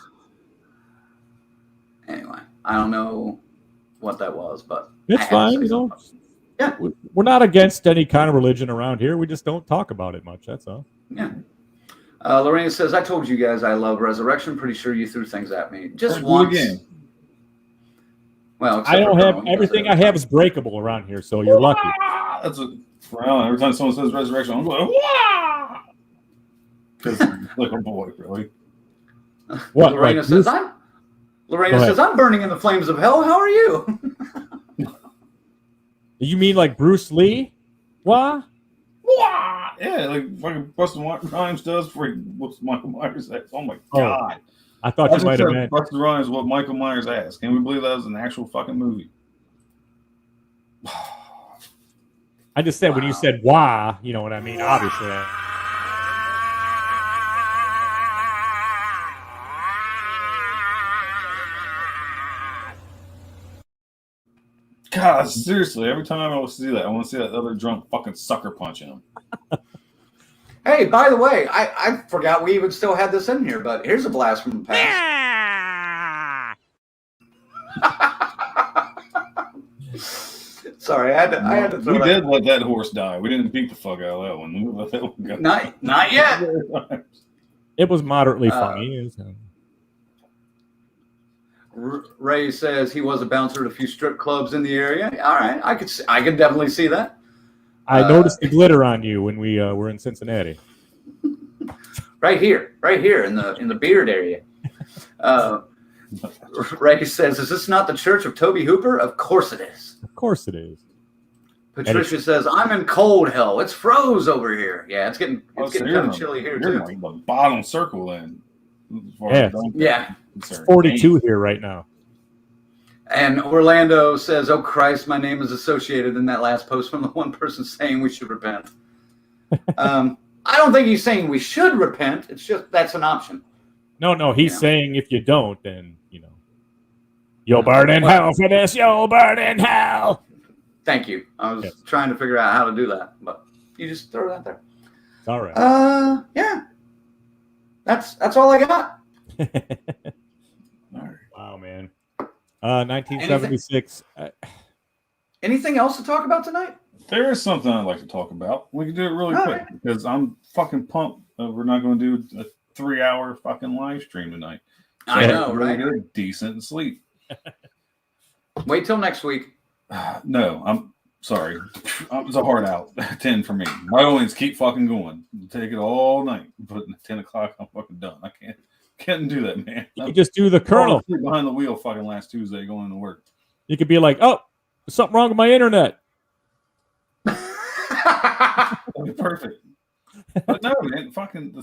Anyway, I don't know what that was, but it's fine. You know, yeah, we're not against any kind of religion around here. We just don't talk about it much. That's all. Yeah. Lorena says, I told you guys I love Resurrection. Pretty sure you threw things at me. Just once. Well, except I don't for have Colonel, everything I have is breakable around here, so you're lucky. That's a well, every time someone says resurrection, I'm going, "Wah!" Because like a boy, really. What? Lorena like, says, Go ahead. I'm burning in the flames of hell. How are you? You mean like Bruce Lee? What? Wah! Yeah, like fucking Busta Rhymes does before he whoops Michael Myers' ass. Oh my god. I thought you might have meant Busta Rhymes what Michael Myers ass. Can we believe that was an actual fucking movie? I just said when you said wah, you know what I mean, obviously. God, seriously, every time I see that, I want to see that other drunk fucking sucker punching him. Hey, by the way, I forgot we even still had this in here, but here's a blast from the past. Sorry, I had to throw we that. did let that horse die. We didn't beat the fuck out of that one. We let that one go. Not yet. It was moderately funny. Ray says he was a bouncer at a few strip clubs in the area. All right, I could definitely see that. I noticed the glitter on you when we were in Cincinnati. Right here in the beard area. Ray says, "Is this not the church of Toby Hooper?" Of course it is. Of course it is. Patricia says, "I'm in cold hell. It's froze over here." Yeah, it's getting kind of chilly here you're too. in the bottom circle then. Yeah. It's 42 here right now. And Orlando says, "Oh Christ, my name is associated in that last post from the one person saying we should repent." I don't think he's saying we should repent. It's just that's an option. No, he's saying if you don't, then you'll burn in hell for this. You'll burn in hell. Thank you. I was trying to figure out how to do that, but you just throw that there. It's all right. Yeah. That's all I got. Wow, man. 1976. Anything else to talk about tonight? There is something I'd like to talk about. We can do it really quick because I'm fucking pumped. We're not going to do a 3-hour fucking live stream tonight. So I know, right? Get a decent sleep. Wait till next week. No, I'm sorry. It's a hard out. 10 for me. My only keep fucking going. Take it all night. But at 10 o'clock, I'm fucking done. I can't do that, man. You just do the Colonel behind the wheel fucking last Tuesday going to work. You could be like, "Oh, there's something wrong with my internet." That'd be perfect. But no, man, fucking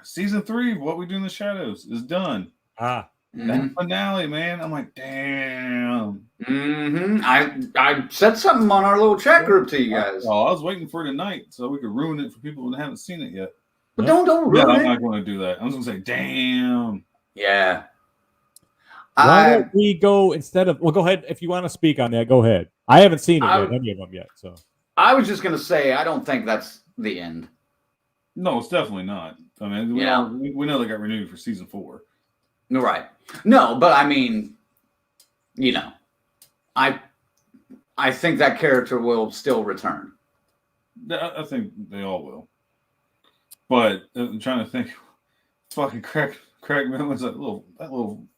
season 3 of What We Do in the Shadows is done. That finale, man. I'm like, damn. I said something on our little chat group to you guys. Oh, I was waiting for tonight so we could ruin it for people who haven't seen it yet. But don't ruin it. I'm not going to do that. I'm just going to say, damn. Yeah. Why don't we go instead of? Well, go ahead if you want to speak on that. Go ahead. I haven't seen it yet, any of them yet. So I was just going to say I don't think that's the end. No, it's definitely not. I mean, we know they got renewed for season 4. Right. No, but I mean, I think that character will still return. I think they all will. But I'm trying to think. Fucking Craig Miller's that little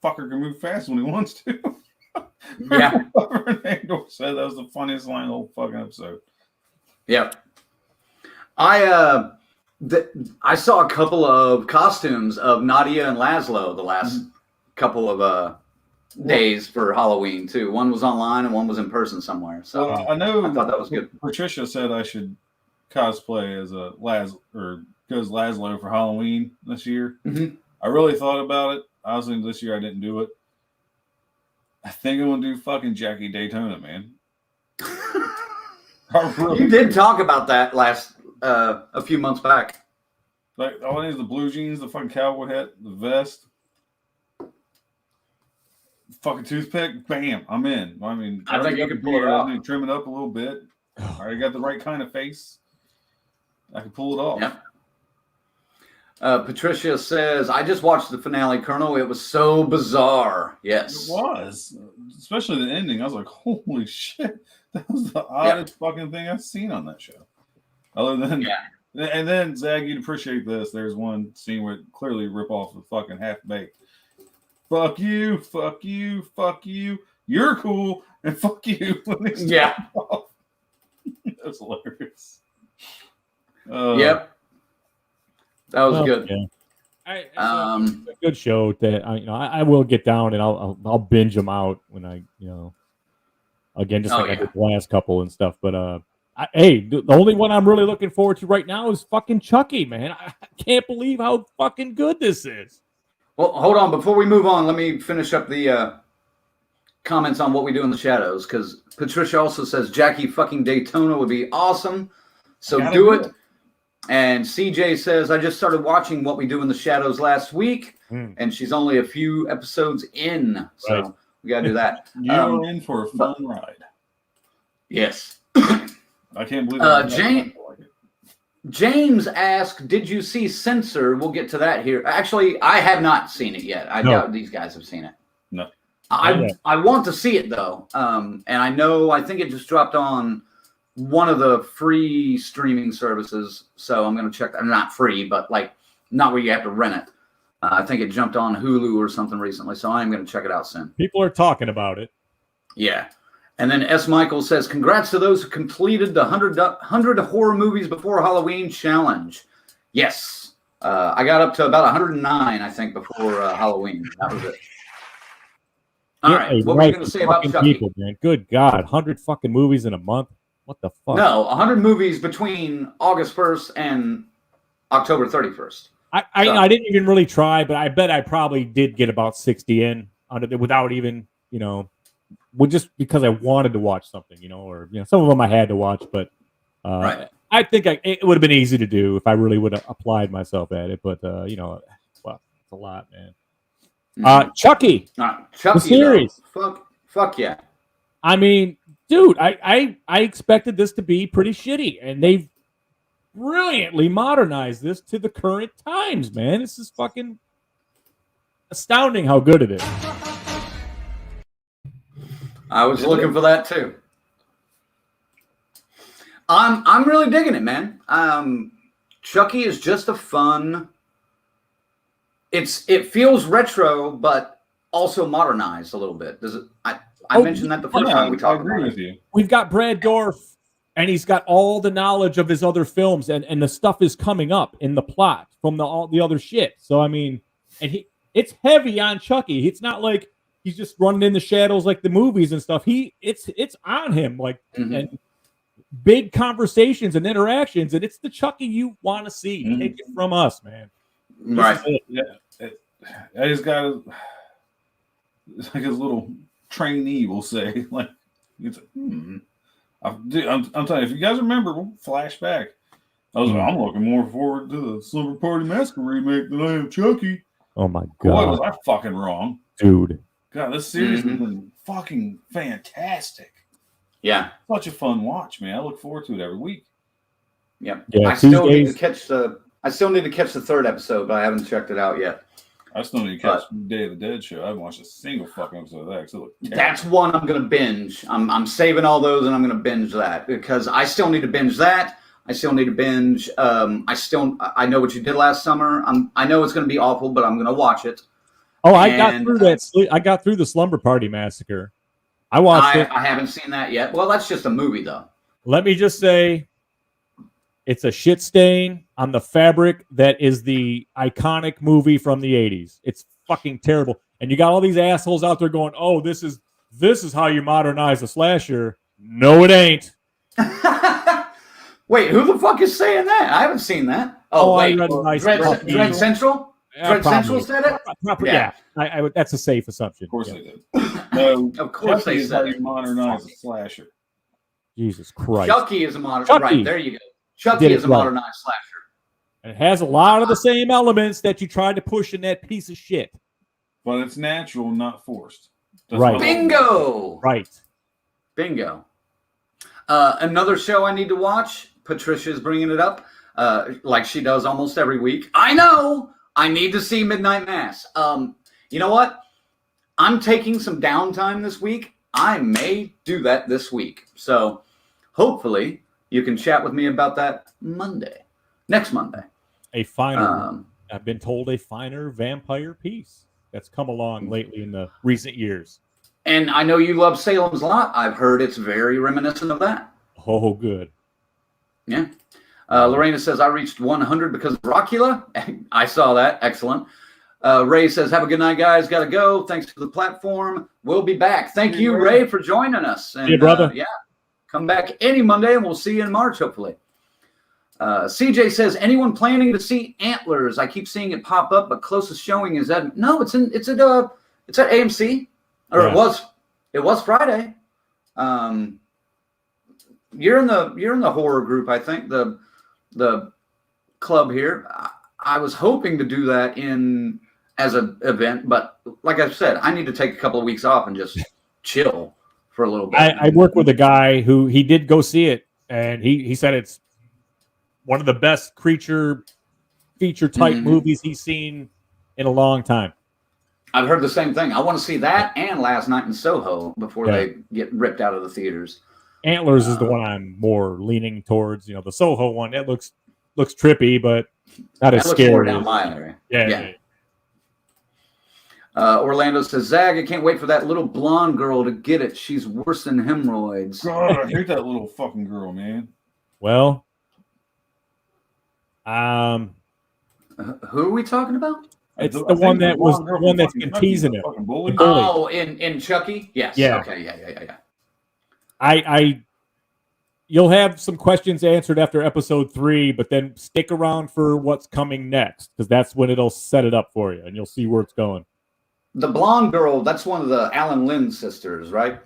fucker can move fast when he wants to. Yeah. Andor said that was the funniest line of the whole fucking episode. Yep. I saw a couple of costumes of Nadia and Laszlo the last couple of days for Halloween too. One was online and one was in person somewhere. So I thought that was good. Patricia said I should cosplay as a Laszlo for Halloween this year. I really thought about it. Honestly, this year I didn't do it. I think I'm gonna do fucking Jackie Daytona, man. You did talk about that last a few months back. Like all I need is the blue jeans, the fucking cowboy hat, the vest, fucking toothpick. Bam, I'm in. I mean, I think you could pull it off. Trim it up a little bit. I already got the right kind of face. I can pull it off. Yep. Patricia says, "I just watched the finale, Colonel. It was so bizarre." Yes, it was, especially the ending. I was like, "Holy shit!" That was the oddest fucking thing I've seen on that show. Other than, and then Zag, you'd appreciate this. There's one scene where it clearly rip off the fucking half baked. Fuck you, fuck you, fuck you, you're cool, and fuck you. Yeah. That's hilarious. Yep. That was good. Yeah. It's a good show that I will get down and I'll binge them out when I again just like I did the last couple and stuff. But the only one I'm really looking forward to right now is fucking Chucky, man. I can't believe how fucking good this is. Well, hold on. Before we move on, let me finish up the comments on What We Do in the Shadows, because Patricia also says Jackie fucking Daytona would be awesome. So do it. And CJ says, I just started watching What We Do in the Shadows last week, and she's only a few episodes in. So we got to do that. You're in for a fun ride. Yes. I can't believe James asked, did you see Censor? We'll get to that here. Actually, I have not seen it yet. I doubt these guys have seen it. No. I want to see it, though. And I think it just dropped on one of the free streaming services, so I'm going to check that. Not free, but not where you have to rent it. I think it jumped on Hulu or something recently, so I'm going to check it out soon. People are talking about it. Yeah. And then S. Michael says, congrats to those who completed the 100 horror movies before Halloween challenge. Yes. I got up to about 109, I think, before Halloween. That was it. All right. What were you going to say about Chucky? People, man. Good God. 100 fucking movies in a month? What the fuck? No, 100 movies between August 1st and October 31st. I didn't even really try, but I bet I probably did get about 60 in without even, just because I wanted to watch something, or some of them I had to watch, but I think it would have been easy to do if I really would have applied myself at it. But well, it's a lot, man. Chucky, Chucky, the series. Fuck yeah. I mean, dude, I expected this to be pretty shitty, and they've brilliantly modernized this to the current times, man. This is fucking astounding how good it is. I was looking for that too. I'm really digging it, man. Chucky is just a fun. It feels retro, but also modernized a little bit. Does it? I mentioned that the first time we talked about it. We've got Brad Dourif, and he's got all the knowledge of his other films, and the stuff is coming up in the plot from all the other shit. So I mean, it's heavy on Chucky. It's not like he's just running in the shadows like the movies and stuff. It's on him, and big conversations and interactions, and it's the Chucky you want to see. Take it from us, man. Right. He's got it's like his little trainee will say, I'm telling you, if you guys remember, we'll flash back. I'm looking more forward to the Slumber Party Massacre remake than I am Chucky. Oh my god. Boy, was I fucking wrong. Dude. God, this series has been fucking fantastic. Yeah. Such a fun watch, man. I look forward to it every week. Yep. Yeah, I still need to catch the third episode, but I haven't checked it out yet. I still need to catch the Day of the Dead show. I haven't watched a single fucking episode of that. That's one I'm going to binge. I'm saving all those, and I'm going to binge that because I still need to binge that. I still need to binge. I know what you did last summer. I know it's going to be awful, but I'm going to watch it. Oh, I got through that. I got through the Slumber Party Massacre. I watched it. I haven't seen that yet. Well, that's just a movie, though. Let me just say, it's a shit stain on the fabric that is the iconic movie from the 80s. It's fucking terrible. And you got all these assholes out there going, "Oh, this is how you modernize a slasher." No, it ain't. Wait, who the fuck is saying that? I haven't seen that. Oh wait, Dread Central? Dread Central said it? Yeah. I that's a safe assumption. Of course they did. Of course they said it. Modernize a slasher. Jesus Christ. Chucky is a modernized. Right, there you go. Chucky is a modernized slasher. And it has a lot of the same elements that you tried to push in that piece of shit. But it's natural, not forced. Right. Bingo. Right. Bingo. Another show I need to watch. Patricia is bringing it up, like she does almost every week. I know. I need to see Midnight Mass. You know what? I'm taking some downtime this week. I may do that this week. So hopefully you can chat with me about that next Monday. I've been told a finer vampire piece that's come along lately in the recent years. And I know you love Salem's Lot. I've heard it's very reminiscent of that. Oh, good. Yeah. Lorena says, I reached 100 because of Rockula. I saw that. Excellent. Ray says, have a good night, guys. Got to go. Thanks for the platform. We'll be back. Thank you, Ray, for joining us. And, hey, brother. Yeah. Come back any Monday, and we'll see you in March, hopefully. CJ says, anyone planning to see Antlers? I keep seeing it pop up, but closest showing is at it's at AMC, or Yeah. it was Friday. You're in the horror group, I think, the club here. I was hoping to do that as an event, but like I said, I need to take a couple of weeks off and just chill for a little bit. I work with a guy who he did go see it, and he said it's one of the best creature feature type movies he's seen in a long time. I've heard the same thing. I want to see that and Last Night in Soho before they get ripped out of the theaters. Antlers is the one I'm more leaning towards. The Soho one, that looks trippy, but not as scary. More down my area. Yeah. Orlando says, Zag, I can't wait for that little blonde girl to get it. She's worse than hemorrhoids. God, I hate that little fucking girl, man. Well, who are we talking about? it's the one that was the one that's been teasing him. The bully. Oh, in Chucky? Yes. Yeah. Okay. Yeah. You'll have some questions answered after episode 3, but then stick around for what's coming next, because that's when it'll set it up for you, and you'll see where it's going. The blonde girl, that's one of the Alan Lynn sisters, right?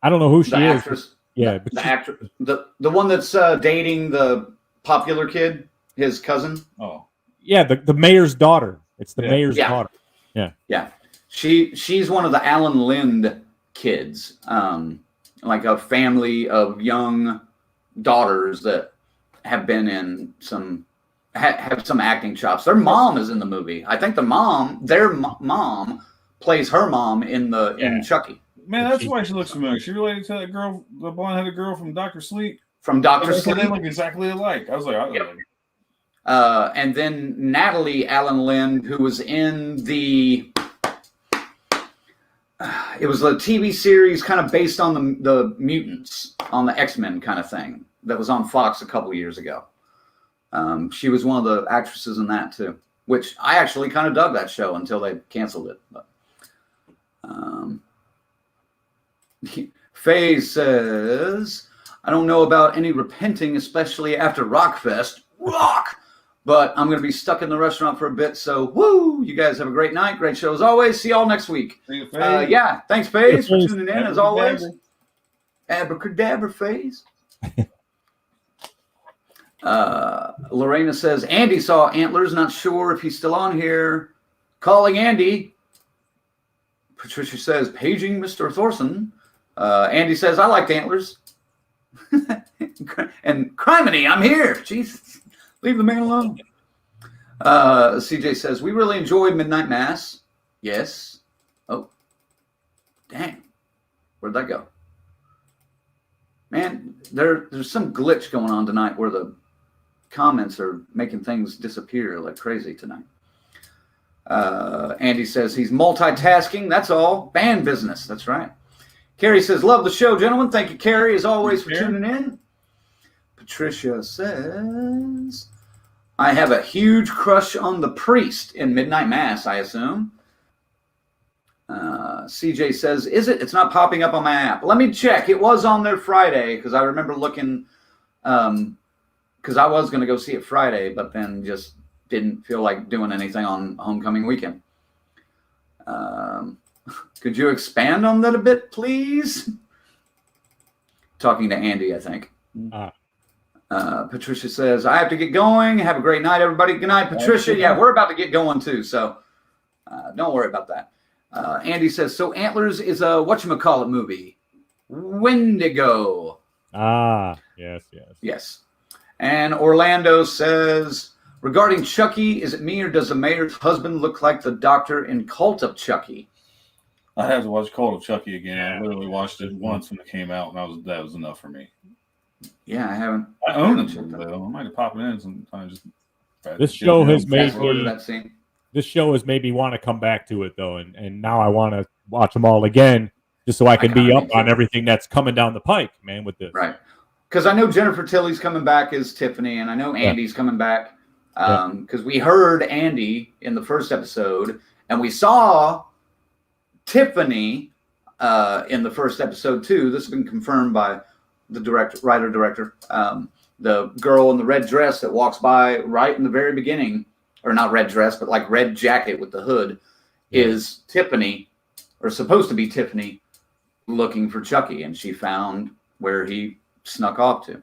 I don't know who she is. Actress. Yeah, but the actress, the one that's dating the popular kid, his cousin. Oh, yeah, the mayor's daughter. It's the mayor's daughter. Yeah. She's one of the Alan Lind kids, like a family of young daughters that have been in have some acting chops. Their mom is in the movie. I think their mom plays her mom in Chucky. Man, that's why she looks familiar. She related to that girl, the blonde-headed girl from Dr. Sleep. From Dr. Sleep. They look exactly alike. I was like, and then Natalie Allen Lind, who was in it was a TV series kind of based on the mutants, on the X-Men kind of thing that was on Fox a couple years ago. She was one of the actresses in that too, which I actually kind of dug that show until they canceled it. But, Faye says, I don't know about any repenting, especially after Rockfest. But I'm going to be stuck in the restaurant for a bit. So, woo! You guys have a great night. Great show as always. See y'all next week. Thanks, FaZe, for tuning in as always. Abracadabra, FaZe. Lorena says, Andy saw Antlers. Not sure if he's still on here. Calling Andy. Patricia says, paging Mr. Thorson. Andy says, I liked Antlers. And criminy, I'm here. Jesus. Leave the man alone. CJ says, we really enjoyed Midnight Mass. Yes. Oh. Dang. Where'd that go? Man, there's some glitch going on tonight where the comments are making things disappear like crazy tonight. Andy says he's multitasking. That's all. Band business. That's right. Carrie says, love the show, gentlemen. Thank you, Carrie, as always, for tuning in. Patricia says, I have a huge crush on the priest in Midnight Mass, I assume. CJ says, is it? It's not popping up on my app. Let me check. It was on there Friday because I remember looking, because I was going to go see it Friday, but then just didn't feel like doing anything on homecoming weekend. Could you expand on that a bit, please? Talking to Andy, I think. Patricia says, I have to get going. Have a great night, everybody. Good night, Patricia. Yeah, we're about to get going, too, so don't worry about that. Andy says, so Antlers is a whatchamacallit movie. Wendigo. Yes. And Orlando says, regarding Chucky, is it me or does the mayor's husband look like the doctor in Cult of Chucky? I have to watch Cult of Chucky again. I literally watched it once when it came out, and that was enough for me. Yeah, I haven't. I own them, though. I might have popped it in sometimes. This show has made me want to come back to it, though, and now I want to watch them all again just so I can be kinda up need on to. everything that's coming down the pike, man, with this. Right. Because I know Jennifer Tilly's coming back as Tiffany, and I know Andy's coming back. Because we heard Andy in the first episode, and we saw Tiffany in the first episode too. This has been confirmed by the writer-director. The girl in the red dress that walks by right in the very beginning, or not red dress, but like red jacket with the hood, is Tiffany, or supposed to be Tiffany, looking for Chucky, and she found where he snuck off to.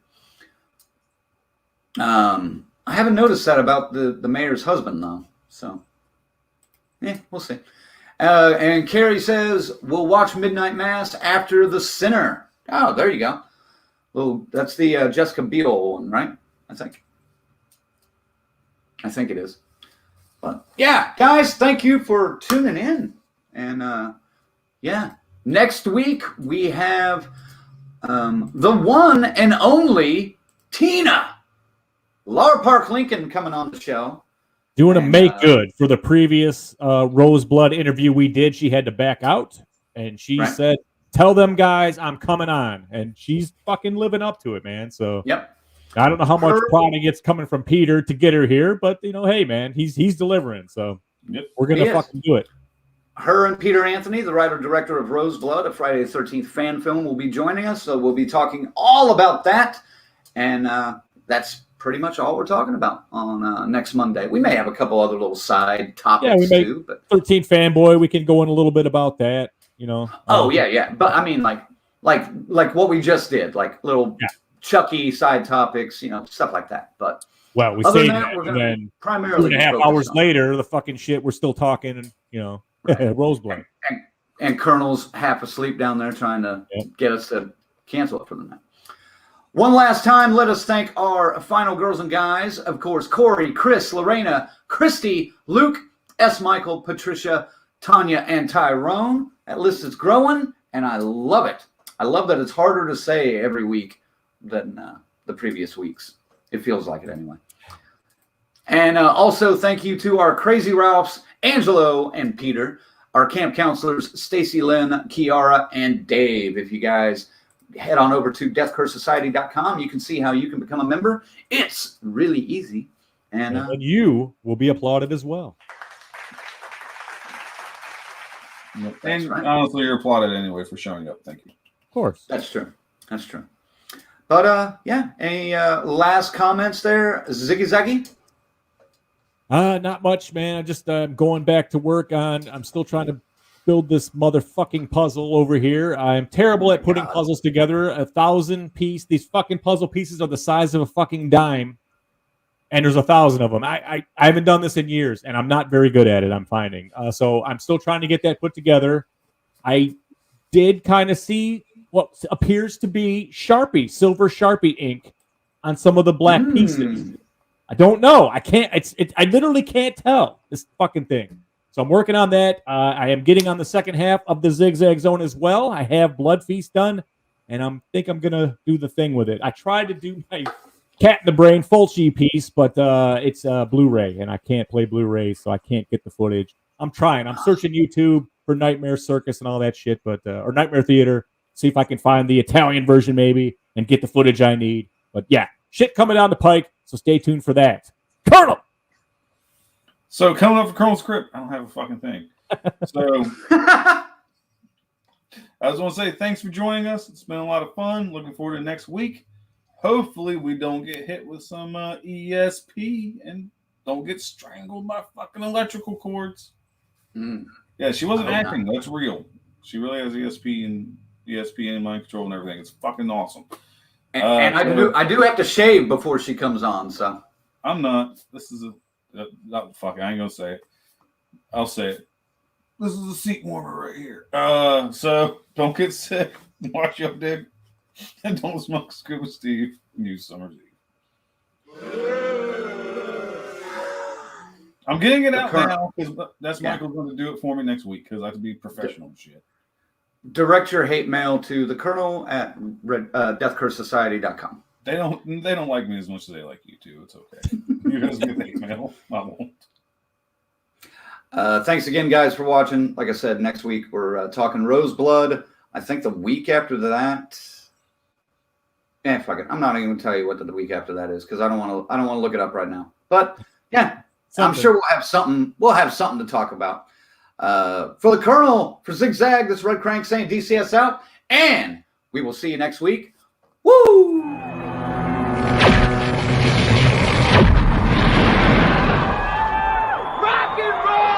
I haven't noticed that about the mayor's husband, though. So, we'll see. And Carrie says, we'll watch Midnight Mass after The Sinner. Oh, there you go. Well, that's the Jessica Biel one, right? I think it is. But, yeah, guys, thank you for tuning in. And, next week we have the one and only Tina. Laura Park Lincoln coming on the show. Doing a make good for the previous Roseblood interview we did. She had to back out, and she said, "Tell them guys I'm coming on," and she's fucking living up to it, man. So I don't know how much prodding it's coming from Peter to get her here, but hey, man, he's delivering. So we're gonna fucking do it. Her and Peter Anthony, the writer-director of Roseblood, a Friday the 13th fan film, will be joining us. So we'll be talking all about that, and that's pretty much all we're talking about on next Monday. We may have a couple other little side topics too. But 13 fanboy, we can go in a little bit about that, But I mean, like what we just did, like little Chucky side topics, stuff like that. But we say that, and then primarily 2.5 hours later, the fucking shit we're still talking, and Roseblood. And Colonel's half asleep down there trying to get us to cancel it for the night. One last time, let us thank our final girls and guys. Of course, Corey, Chris, Lorena, Christy, Luke, S. Michael, Patricia, Tanya, and Tyrone. That list is growing, and I love it. I love that it's harder to say every week than the previous weeks. It feels like it anyway. And also thank you to our Crazy Ralphs, Angelo and Peter, our camp counselors, Stacy, Lynn, Kiara, and Dave. If you guys head on over to deathcursesociety.com, you can see how you can become a member. It's really easy. And you will be applauded as well. And honestly, you're applauded anyway for showing up. Thank you. Of course. That's true. But any last comments there, Ziggy Zaggy? Not much, man. I just going back to work I'm still trying to build this motherfucking puzzle over here. I'm terrible at putting puzzles together. 1,000 piece. These fucking puzzle pieces are the size of a fucking dime, and there's 1,000 of them. I haven't done this in years, and I'm not very good at it. I'm finding. So I'm still trying to get that put together. I did kind of see what appears to be silver Sharpie ink on some of the black pieces. I don't know. I can't. I literally can't tell this fucking thing. So I'm working on that. I am getting on the second half of the Zigzag Zone as well. I have Blood Feast done, and I think I'm gonna do the thing with it. I tried to do my Cat in the Brain Fulci piece, but it's Blu-ray, and I can't play Blu-ray, so I can't get the footage. I'm trying. I'm searching YouTube for Nightmare Circus and all that shit, but or Nightmare Theater. See if I can find the Italian version maybe and get the footage I need. But yeah, shit coming down the pike. So stay tuned for that. Colonel! So coming up for Colonel's script, I don't have a fucking thing. So I just want to say thanks for joining us. It's been a lot of fun. Looking forward to next week. Hopefully we don't get hit with some ESP and don't get strangled by fucking electrical cords. Yeah, she wasn't acting. Not. That's real. She really has ESP and mind control and everything. It's fucking awesome. And I do have to shave before she comes on, so I'm not. This is fuck. I ain't gonna say it. I'll say it. This is a seat warmer right here. So don't get sick. Wash your dick, and don't smoke Scuba Steve. And use Summer's Eve. I'm getting it out now because that's Michael's going to do it for me next week because I have to be professional and shit. Direct your hate mail to the Colonel at deathcursesociety.com. They don't like me as much as they like you too. It's okay. You guys get hate mail. I won't. Thanks again, guys, for watching. Like I said, next week we're talking Roseblood. I think the week after that. Fuck it. I'm not even gonna tell you what the week after that is because I don't want to look it up right now. But yeah, I'm sure we'll have something. We'll have something to talk about. For the Colonel, for Zigzag, this Red Crank saying DCS out, and we will see you next week. Woo! Rock and roll!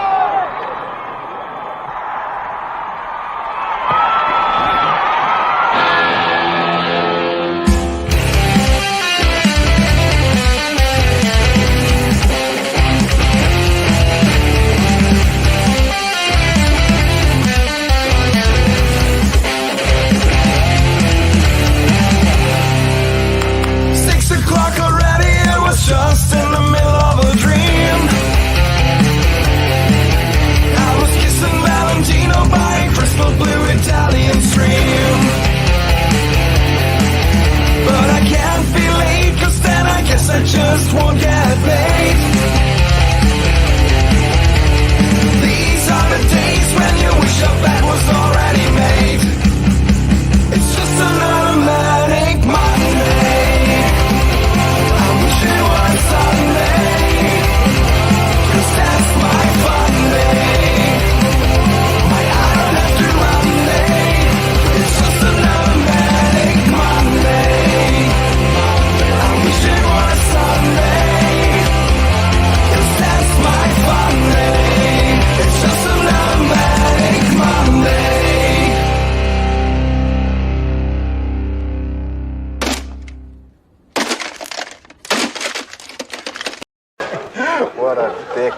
6 o'clock already, it was just in the middle of a dream. I was kissing Valentino by a crystal blue Italian stream. But I can't be late, cause then I guess I just won't get paid. These are the days when you wish your bed was already made. It's just another manic Monday. I wish it was Sunday, cause that's my fun day. My I don't have to Monday. It's just another manic Monday. I wish it was Sunday, cause that's my fun day. It's just another manic Monday. What a dick.